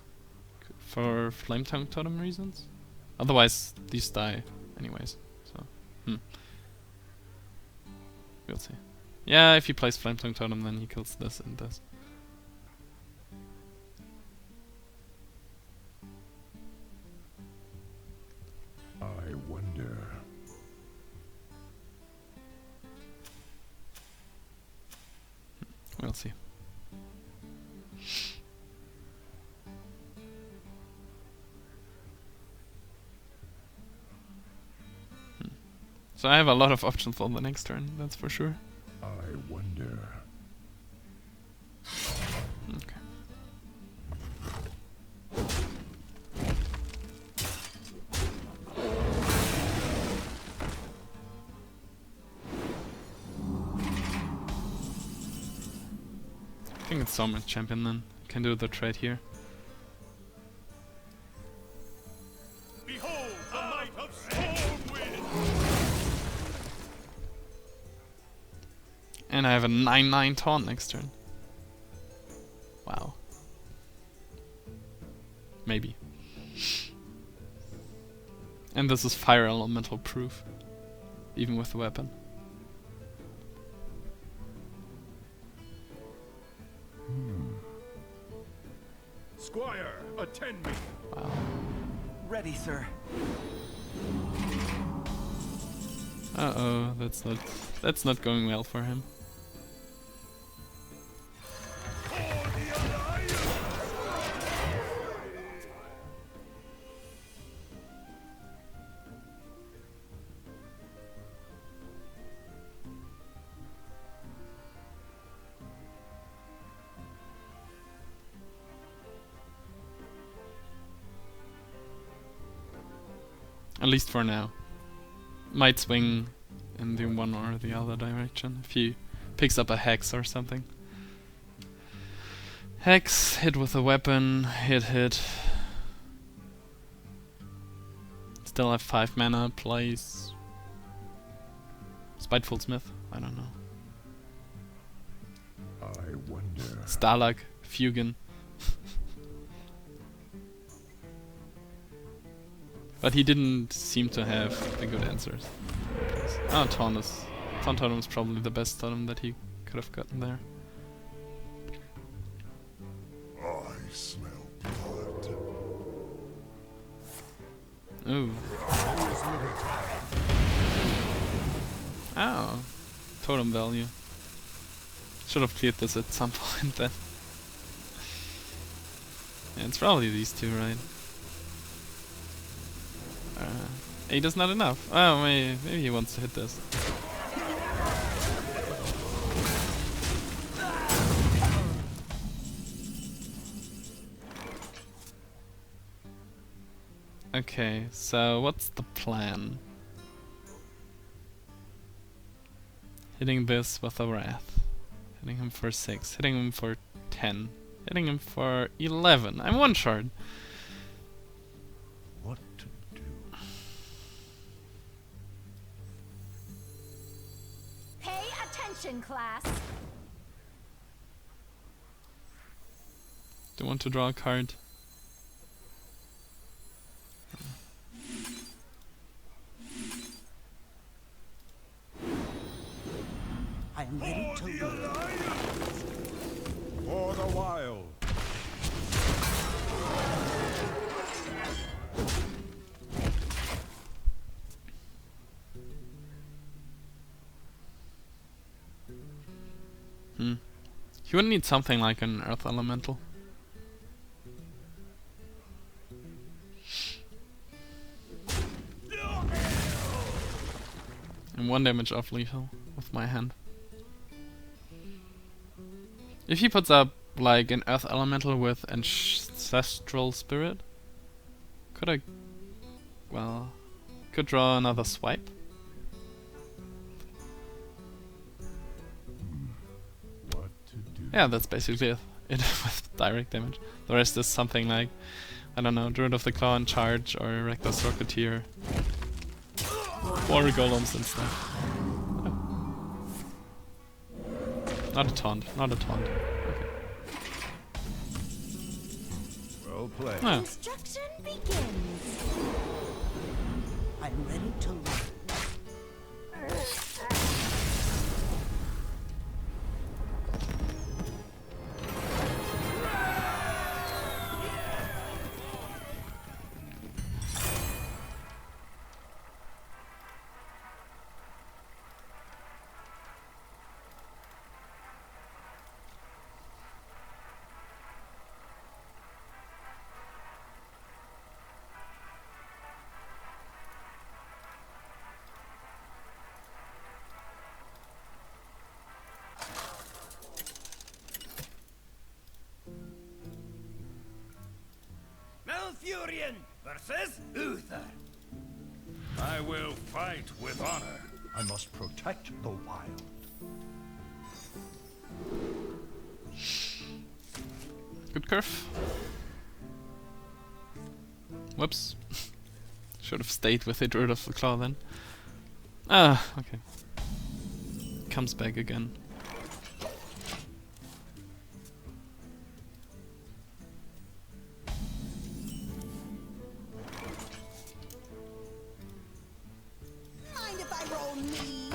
For Flame Tongue Totem reasons? Otherwise, these die anyways, so, we'll see. Yeah, if he plays Flame Tongue Totem, then he kills this and this. I wonder. We'll see. So I have a lot of options on the next turn, that's for sure. I wonder. Okay. think it's Stormwind Champion then. Can do the trade here. Behold the might of Stormwind! And I have a 9/9 taunt next turn. Wow. Maybe. And this is fire elemental proof. Even with the weapon. Squire, attend me! Wow. Ready, sir. Uh-oh, that's not going well for him. At least for now. Might swing in the one or the other direction if he picks up a hex or something. Hex, hit with a weapon, hit. Still have 5 mana, plays Spiteful Smith, I don't know. I wonder. Stalag, Fugan. But he didn't seem to have the good answers. Ah, Taunt Totem is probably the best totem that he could have gotten there. I smell blood. Ooh. Oh. Totem value. Should have cleared this at some point then. Yeah, it's probably these two, right? 8 is not enough. Oh, maybe he wants to hit this. Okay, so what's the plan? Hitting this with a Wrath. Hitting him for 6. Hitting him for 10. Hitting him for 11. I'm one shard. What to do? Pay attention, class. Do you want to draw a card? I am ready to learn. For the wild. You would need something like an Earth Elemental. And 1 damage off lethal with my hand. If he puts up like an Earth Elemental with Ancestral Spirit, could I... well... could draw another swipe? What to do? Yeah, that's basically it with direct damage. The rest is something like, I don't know, Druid of the Claw in charge or Reckless Rocketeer. Water Golems and stuff. Oh. Not a taunt, not a taunt. Okay. Well played. Oh. Instruction begins. I am ready to learn. Malfurion versus Uther. I will fight with honor. I must protect the wild. Good curve. Whoops. Should have stayed with the Druid of the Claw then. Ah, okay. Comes back again. Mind if I roll me?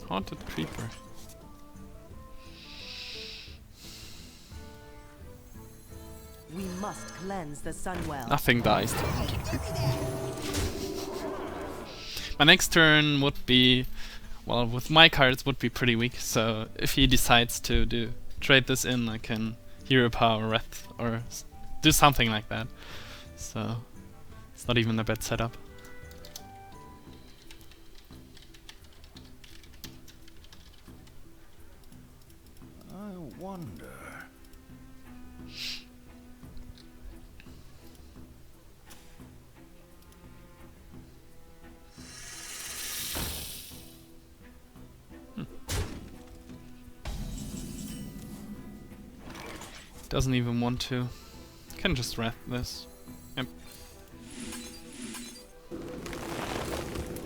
Haunted Creeper. We must cleanse the Sunwell. Nothing dies to Haunted Creeper. My next turn would be, well, with my cards would be pretty weak, so if he decides to trade this in, I can Hero Power Wrath or do something like that. So it's not even a bad setup. I wonder. Doesn't even want to. Can just Wrath this. Yep.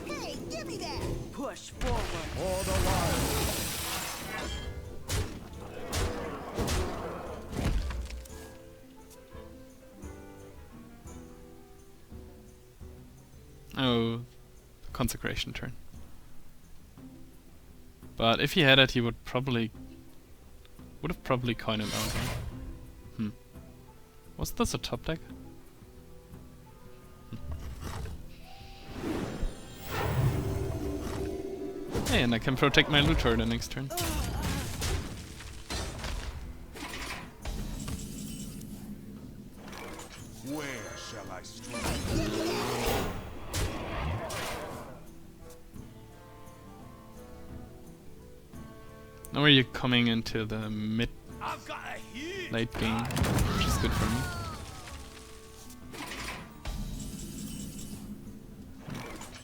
Hey, give me that! Push forward. For the wild. Oh, Consecration turn. But if he had it, he would have probably coined him out. Right? Was this a top deck? Hey, and I can protect my Luthor the next turn. Where shall I strike? Now are you coming into the I've got a huge late game, which is good for me.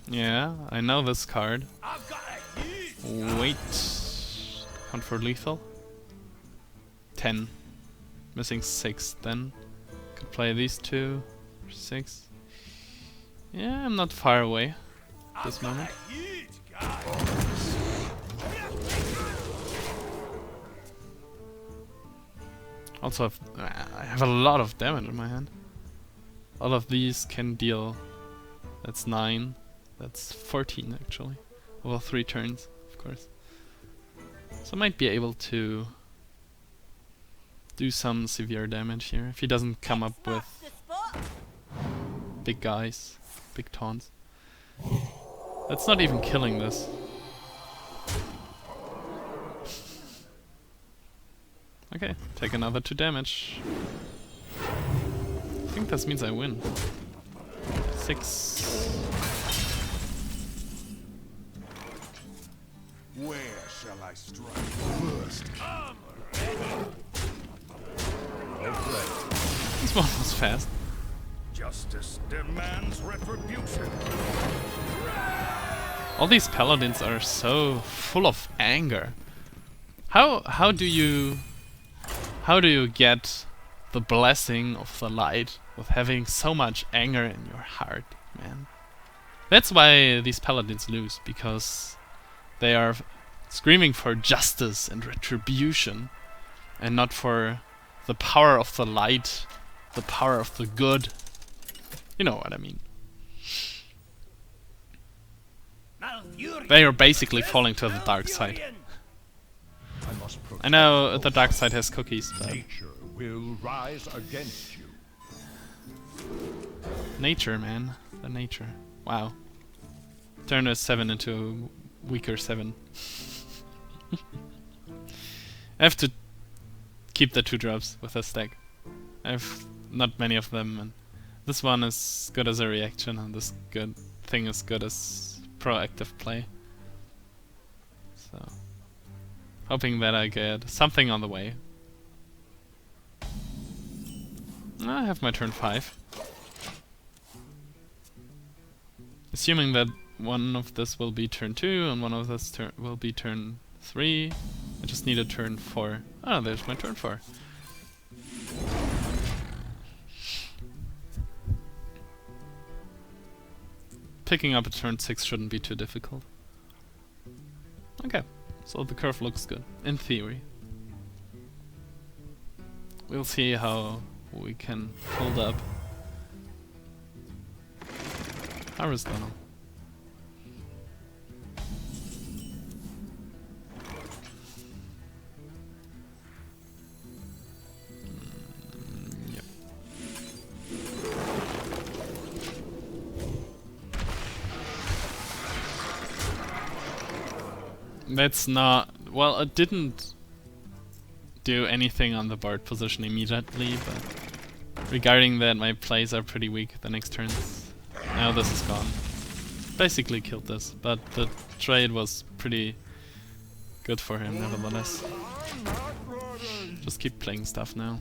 Yeah, I know this card. I've got a huge Wait. Count for lethal. 10. Missing 6 then. Could play these two. 6. Yeah, I'm not far away at this moment. huge guy. Also, I have a lot of damage in my hand. All of these can deal. That's 9. That's 14 actually. Over 3 turns, of course. So I might be able to do some severe damage here if he doesn't come up with big guys, big taunts. That's not even killing this. Okay, take another 2 damage. I think this means I win. 6. Where shall I strike first? This one was fast. Justice demands retribution. All these paladins are so full of anger. How do you get the blessing of the light with having so much anger in your heart, man? That's why these paladins lose, because they are screaming for justice and retribution, and not for the power of the light, the power of the good. You know what I mean. They are basically falling to the dark side. I must protect I know the dark side has cookies, but nature will rise against you. nature, man. The nature. Wow. Turn a 7 into a weaker 7. I have to keep the 2 drops with a stack. I have not many of them, and this one is good as a reaction, and this good thing is good as proactive play. So, hoping that I get something on the way. I have my turn 5. Assuming that one of this will be turn 2 and one of this will be turn 3. I just need a turn 4. Ah, there's my turn 4. Picking up a turn 6 shouldn't be too difficult. Okay, so the curve looks good, in theory. We'll see how we can hold up. Hearthstone. Yep. That's not... well, it didn't do anything on the board position immediately, but regarding that, my plays are pretty weak the next turns. Now this is gone. Basically killed this, but the trade was pretty good for him nevertheless. Just keep playing stuff now.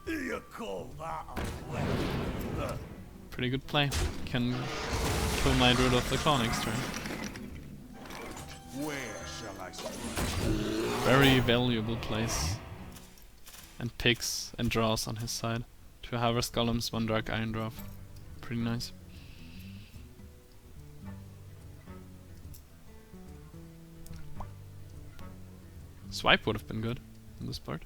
You call that a play? Pretty good play. Can kill my Druid of the Claw next turn. Where shall I strike? Very valuable place. And picks and draws on his side. 2 Harvest Golems, 1 Dark Iron Dwarf. Pretty nice. Swipe would have been good on this part.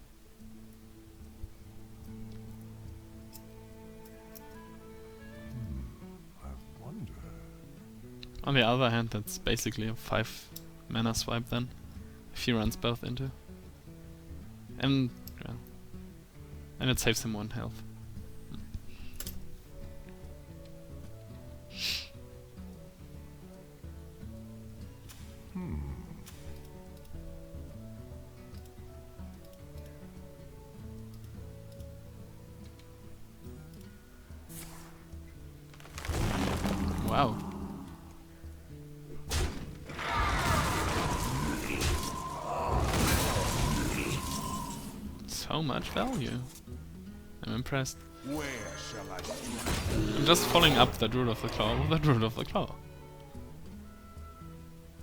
On the other hand, that's basically a 5 mana swipe then, if he runs both into. And yeah. And it saves him 1 health. Wow. So much value. I'm impressed. Where shall I strike? I'm just following up the Druid of the Claw with the Druid of the Claw.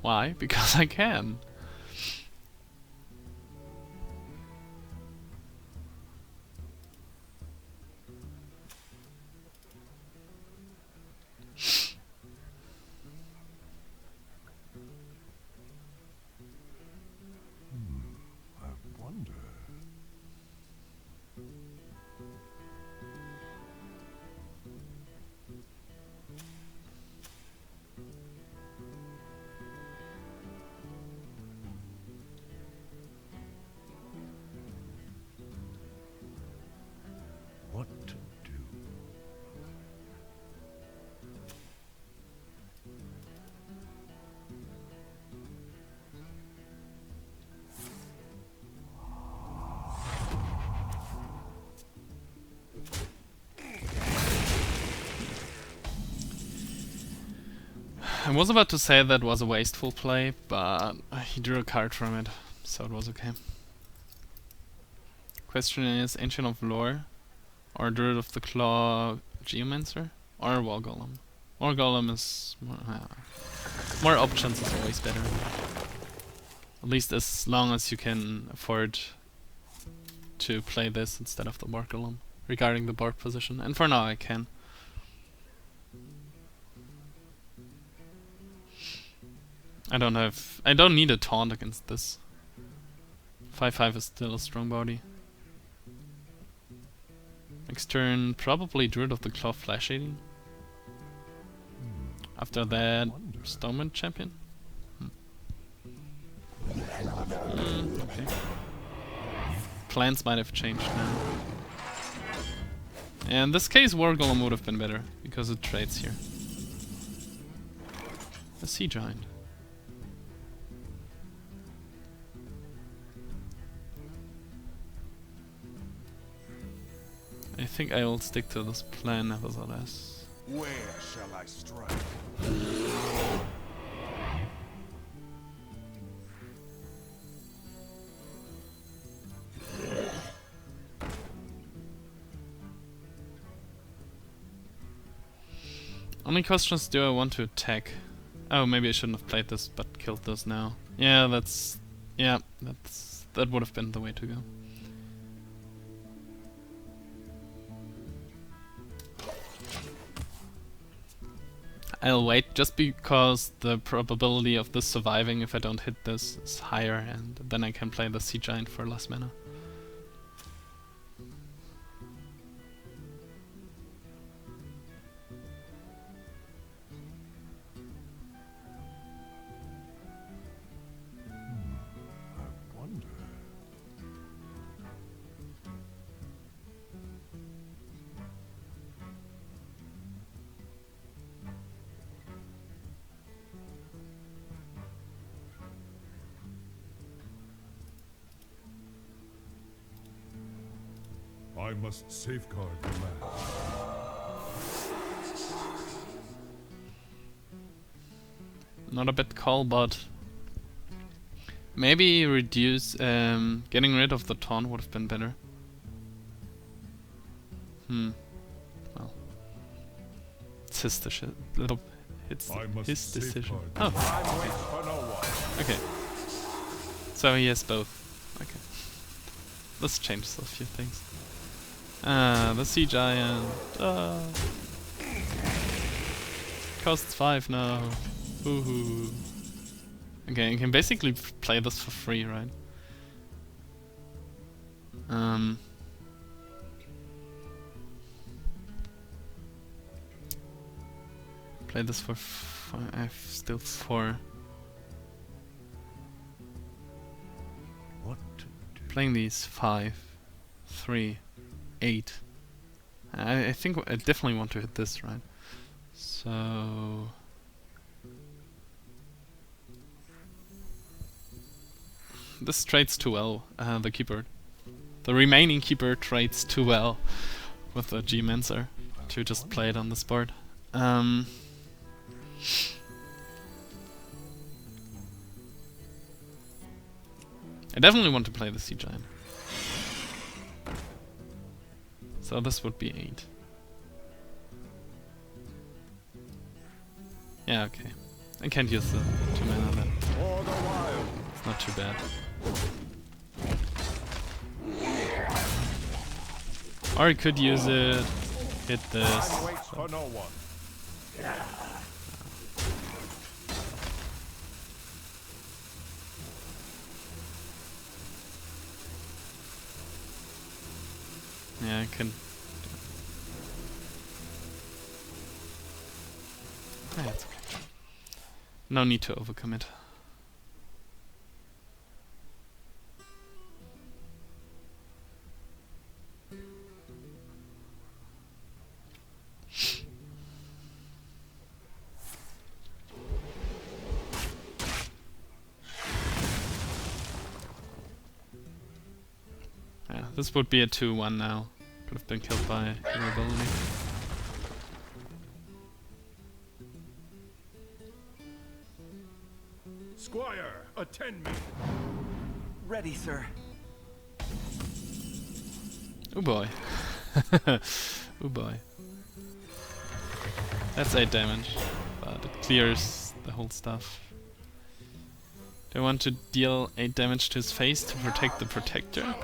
Why? Because I can. I wonder. What to do? I was about to say that was a wasteful play, but he drew a card from it, so it was okay. Question is, Ancient of Lore, or Druid of the Claw Geomancer, or War Golem? War Golem is... more options is always better. At least as long as you can afford to play this instead of the War Golem, regarding the board position. And for now I can. I don't need a taunt against this. 5/5 is still a strong body. Next turn, probably Druid of the Claw Flash Eating. After that, Stoneman Champion. Okay. Plans might have changed now. In this case, War Golem would have been better, because it trades here. A Sea Giant. I think I will stick to this plan nevertheless. Where shall I strike? Only question is, do I want to attack? Oh, maybe I shouldn't have played this, but killed this now. Yeah, that would have been the way to go. I'll wait just because the probability of this surviving if I don't hit this is higher, and then I can play the Sea Giant for less mana. I wonder. I must safeguard the land. Not a bad call, but maybe reduce. Getting rid of the taunt would have been better. Well, it's his decision. It's his decision. Oh, okay. So he has both. Okay. This changes a few things. The Sea Giant. Costs 5 now. Woohoo. Okay, you can basically play this for free, right? Play this for I have still 4. What to do? Playing these 5, 3, 8. I think I definitely want to hit this, right? So this trades too well, the keeper. The remaining keeper trades too well with the G-Mancer to just play it on this board. I definitely want to play the Sea Giant. So this would be 8. Yeah, okay. I can't use the 2 mana then. It's not too bad. Or I could use it, hit this. For no one. Yeah, I can. Yeah, it's okay. No need to overcommit. Yeah, this would be a 2-1 now. Could have been killed by durability. Squire, attend me. Ready, sir. Oh boy. Oh boy. That's 8 damage, but it clears the whole stuff. Do I want to deal 8 damage to his face to protect the protector?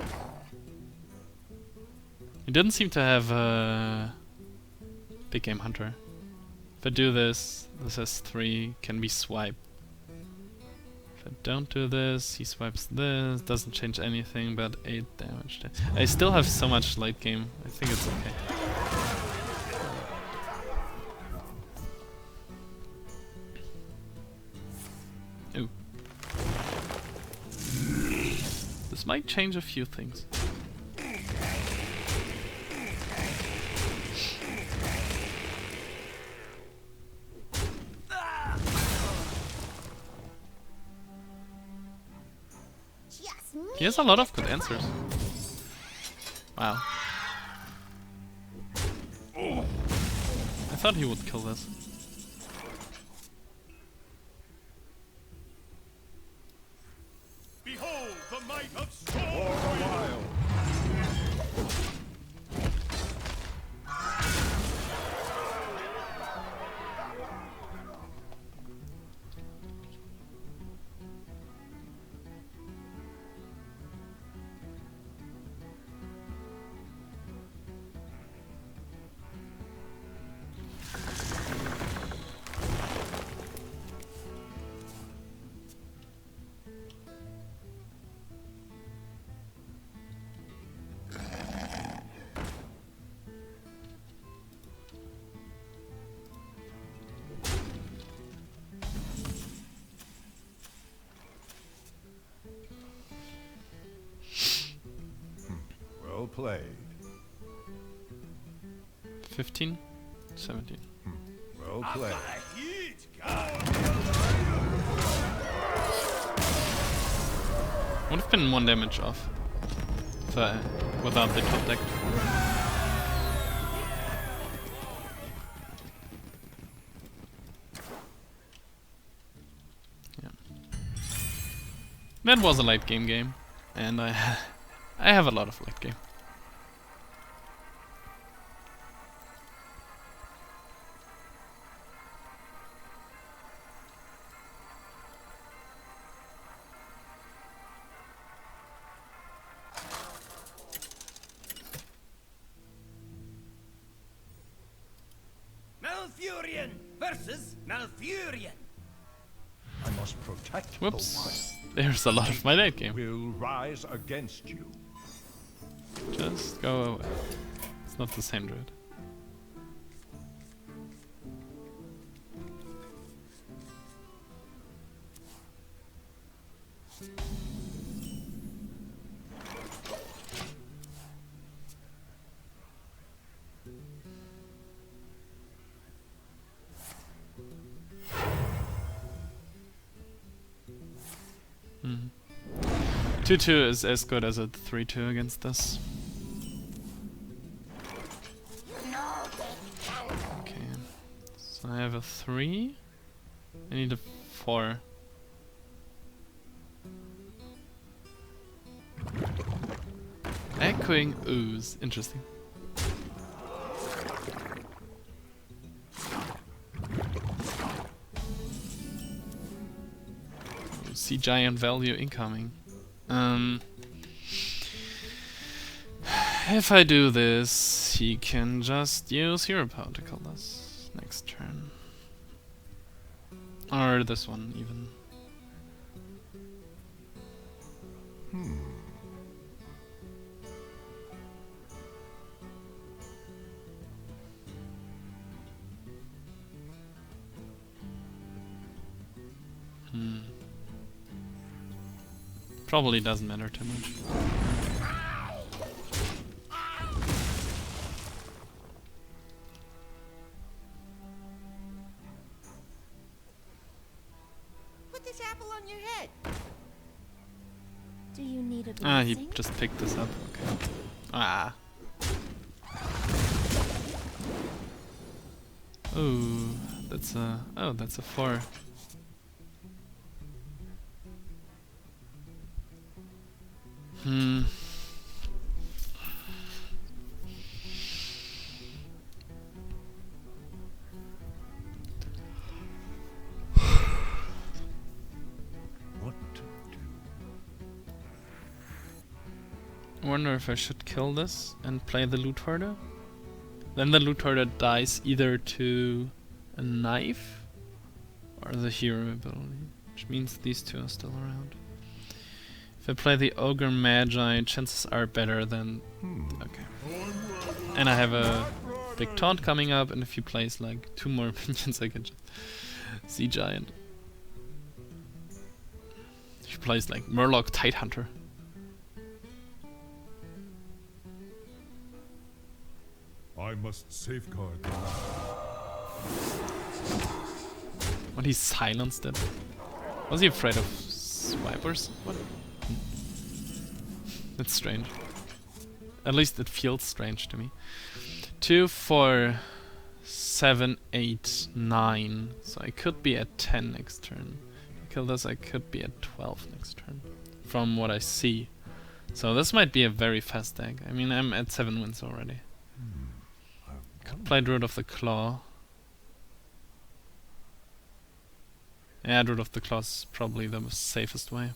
He didn't seem to have a big game hunter. If I do this, this has 3, can be swiped. If I don't do this, he swipes this, doesn't change anything but 8 damage. I still have so much late game, I think it's okay. Ooh. This might change a few things. He has a lot of good answers. Wow. I thought he would kill this. Behold the might of Storm! played. 15? 17. Well played. Would have been 1 damage off. Without the top deck. Yeah. That was a late game, and I have a lot of late game. Malfurion versus Malfurion. I must protect the Whoops. There's a lot of my late game. wild. Will rise against you. Just go away. It's not the same Druid. Mm. 2-2 is as good as a 3-2 against us. Okay. So I have a 3. I need a 4. Echoing ooze. Interesting. See giant value incoming. If I do this, he can just use hero power to kill us next turn. Or this one even. Probably doesn't matter too much. Put this apple on your head. Do you need a Ah, he blessing? just picked this up. Okay. Ah. Oh, that's a. Oh, that's a 4. What to do? I wonder if I should kill this and play the loot hoarder. Then the loot hoarder dies either to a knife or the hero ability, which means these two are still around. If I play the ogre magi, chances are better than. Okay. And I have a big taunt coming up, and if he plays like 2 more minions, I can just see giant. If he plays like Murloc Tidehunter. I must safeguard the What, he silenced it? Was he afraid of swipers? What? That's strange. At least it feels strange to me. 2, 4, 7, 8, 9. So I could be at 10 next turn. If I kill this, I could be at 12 next turn. From what I see. So this might be a very fast deck. I mean, I'm at 7 wins already. Could play Druid of the Claw. Yeah, Druid of the Claw is probably the safest way.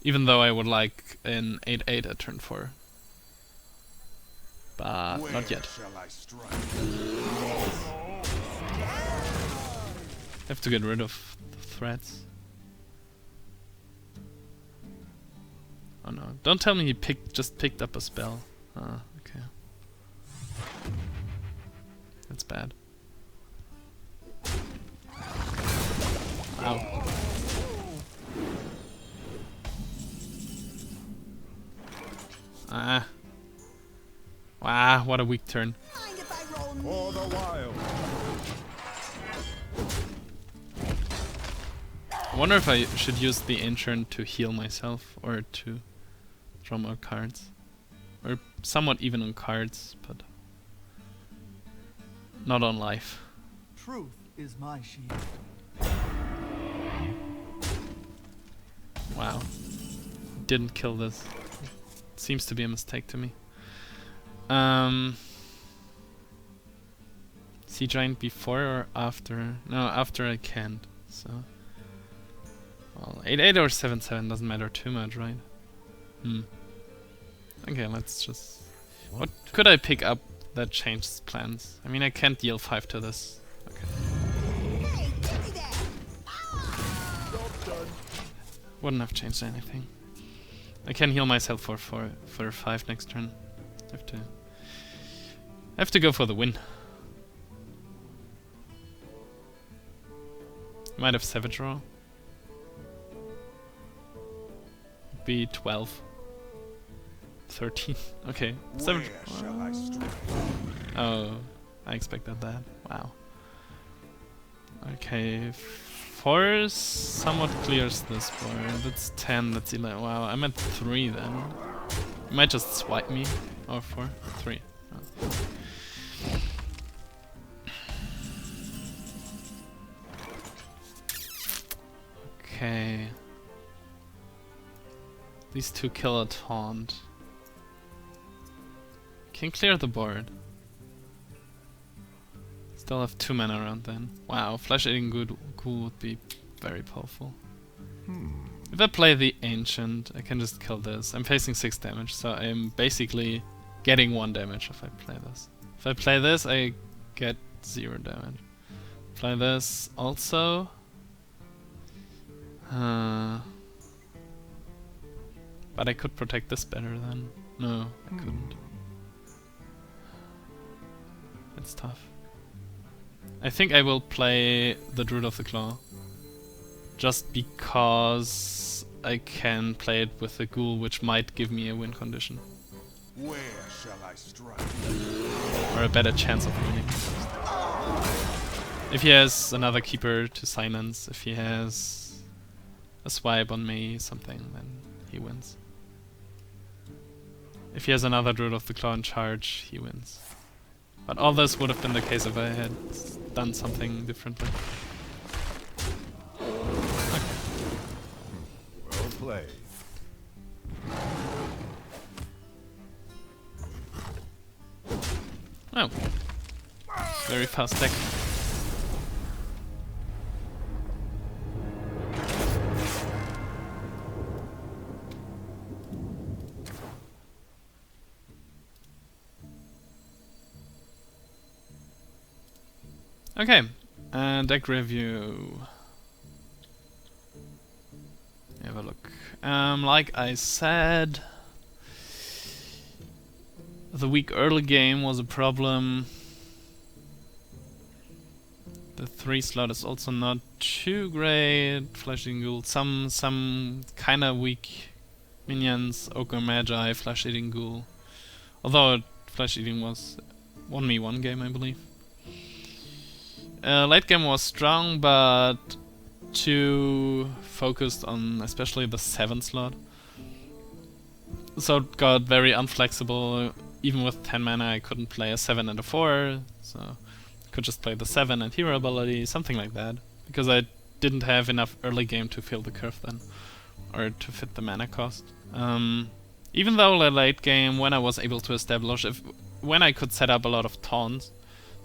Even though I would like an 8-8 at turn 4. But not yet. Have to get rid of the threats. Oh no, don't tell me he just picked up a spell. Ah, okay. That's bad. Wow. Ah. what a weak turn. Mind if I roll For the wild. I wonder if I should use the Ancient to heal myself or to draw more cards. Or somewhat even on cards, but not on life. Truth is my shield. Wow. Didn't kill this. Seems to be a mistake to me. Sea Giant before or after? No, after I can't. So, well, 8-8 or 7-7 doesn't matter too much, right? Okay, let's just... What could I pick up that changes plans? I mean, I can't deal 5 to this. Okay. Hey, give me that. Wouldn't have changed anything. I can heal myself for 5 next turn. Have to go for the win. Might have Savage Roar. Be 12. 13. Okay. Where shall I strike? Oh, I expected that. Wow. Okay. 4 somewhat clears this board. That's 10, that's 11. Wow, I'm at 3 then. You might just swipe me. Or 4? 3. Oh. Okay. These 2 kill a taunt. Can clear the board. Still have 2 mana around then. Wow, Flesh-Eating Ghoul would be very powerful. If I play the Ancient, I can just kill this. I'm facing 6 damage, so I'm basically getting 1 damage if I play this. If I play this, I get 0 damage. Play this also. But I could protect this better then. No, I couldn't. It's tough. I think I will play the Druid of the Claw. Just because I can play it with a ghoul, which might give me a win condition. Where shall I strike? Or a better chance of winning. If he has another keeper to silence, if he has a swipe on me, something, then he wins. If he has another Druid of the Claw in charge, he wins. But all this would have been the case if I had done something differently. Well played. Oh. Very fast deck. Okay, deck review. Have a look. Like I said, the weak early game was a problem. The 3 slot is also not too great. Flesh-Eating Ghoul, some kind of weak minions. Ogre Magi, Flesh-Eating Ghoul. Although Flesh-Eating was 1v1 game, I believe. Late game was strong, but too focused on especially the 7 slot. So it got very unflexible. Even with 10 mana I couldn't play a 7 and a 4, so I could just play the 7 and hero ability, something like that. Because I didn't have enough early game to feel the curve then, or to fit the mana cost. Even though the late game, when I was able to establish, when I could set up a lot of taunts,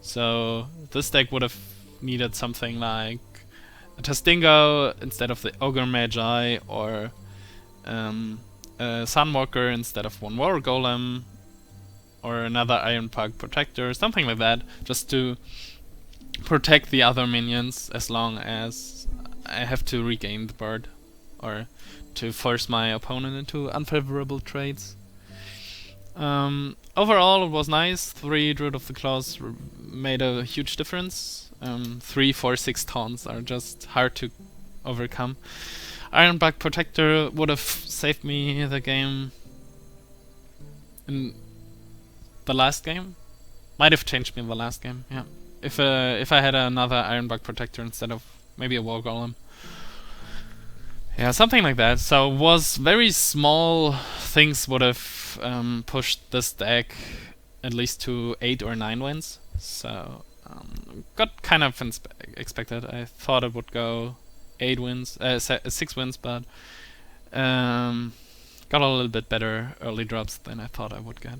so this deck would have needed something like a Testingo instead of the Ogre Magi, or a Sunwalker instead of 1 War Golem, or another Iron Pug Protector, something like that, just to protect the other minions as long as I have to regain the bird, or to force my opponent into unfavorable trades. Overall it was nice. 3 Druid of the Claws made a huge difference. 3, 4, 6 taunts are just hard to overcome. Iron Bug Protector would have saved me the game in the last game. Might have changed me in the last game, yeah. If I had another Ironbug Protector instead of maybe a War Golem. Yeah, something like that. So was very small things would have pushed this deck at least to 8 or 9 wins. So got kind of expected. I thought it would go 8 wins, 6 wins, but got a little bit better early drops than I thought I would get.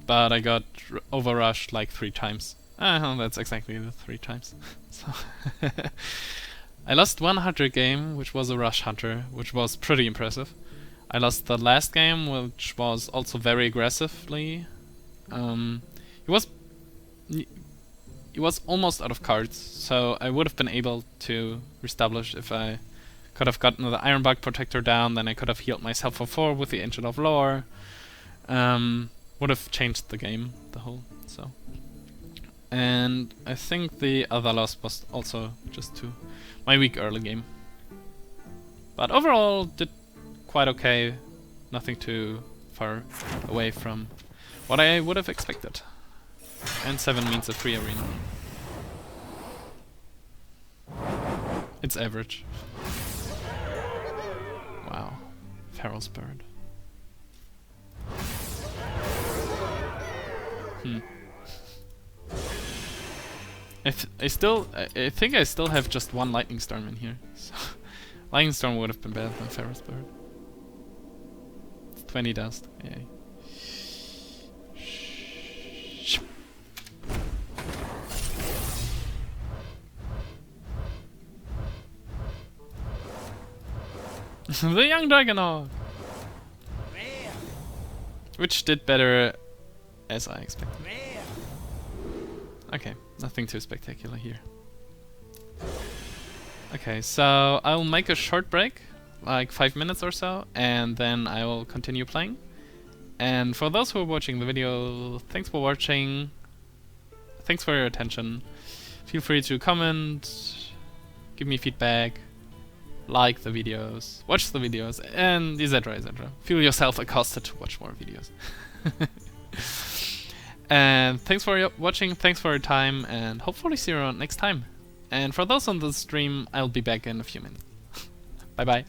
But I got overrushed like 3 times. That's exactly the 3 times. So I lost one hunter game, which was a rush hunter, which was pretty impressive. I lost the last game, which was also very aggressively. He was almost out of cards, so I would have been able to reestablish if I could have gotten the Ironbug Protector down. Then I could have healed myself for 4 with the Ancient of Lore. Would have changed the game, the whole. So, and I think the other loss was also just to my weak early game. But overall, did quite okay. Nothing too far away from what I would have expected. And 7 means a free arena. It's average. Wow. Pharaoh's Bird. I think I still have just 1 Lightning Storm in here. So Lightning Storm would have been better than Pharaoh's Bird. It's 20 dust. Yay. The young Dragonhawk! Which did better as I expected. Okay, nothing too spectacular here. Okay, so I'll make a short break, like 5 minutes or so, and then I will continue playing. And for those who are watching the video, thanks for watching. Thanks for your attention. Feel free to comment, give me feedback, like the videos, watch the videos, and etc, etc. Feel yourself accosted to watch more videos. And thanks for watching, thanks for your time, and hopefully see you around next time. And for those on the stream, I'll be back in a few minutes. Bye bye.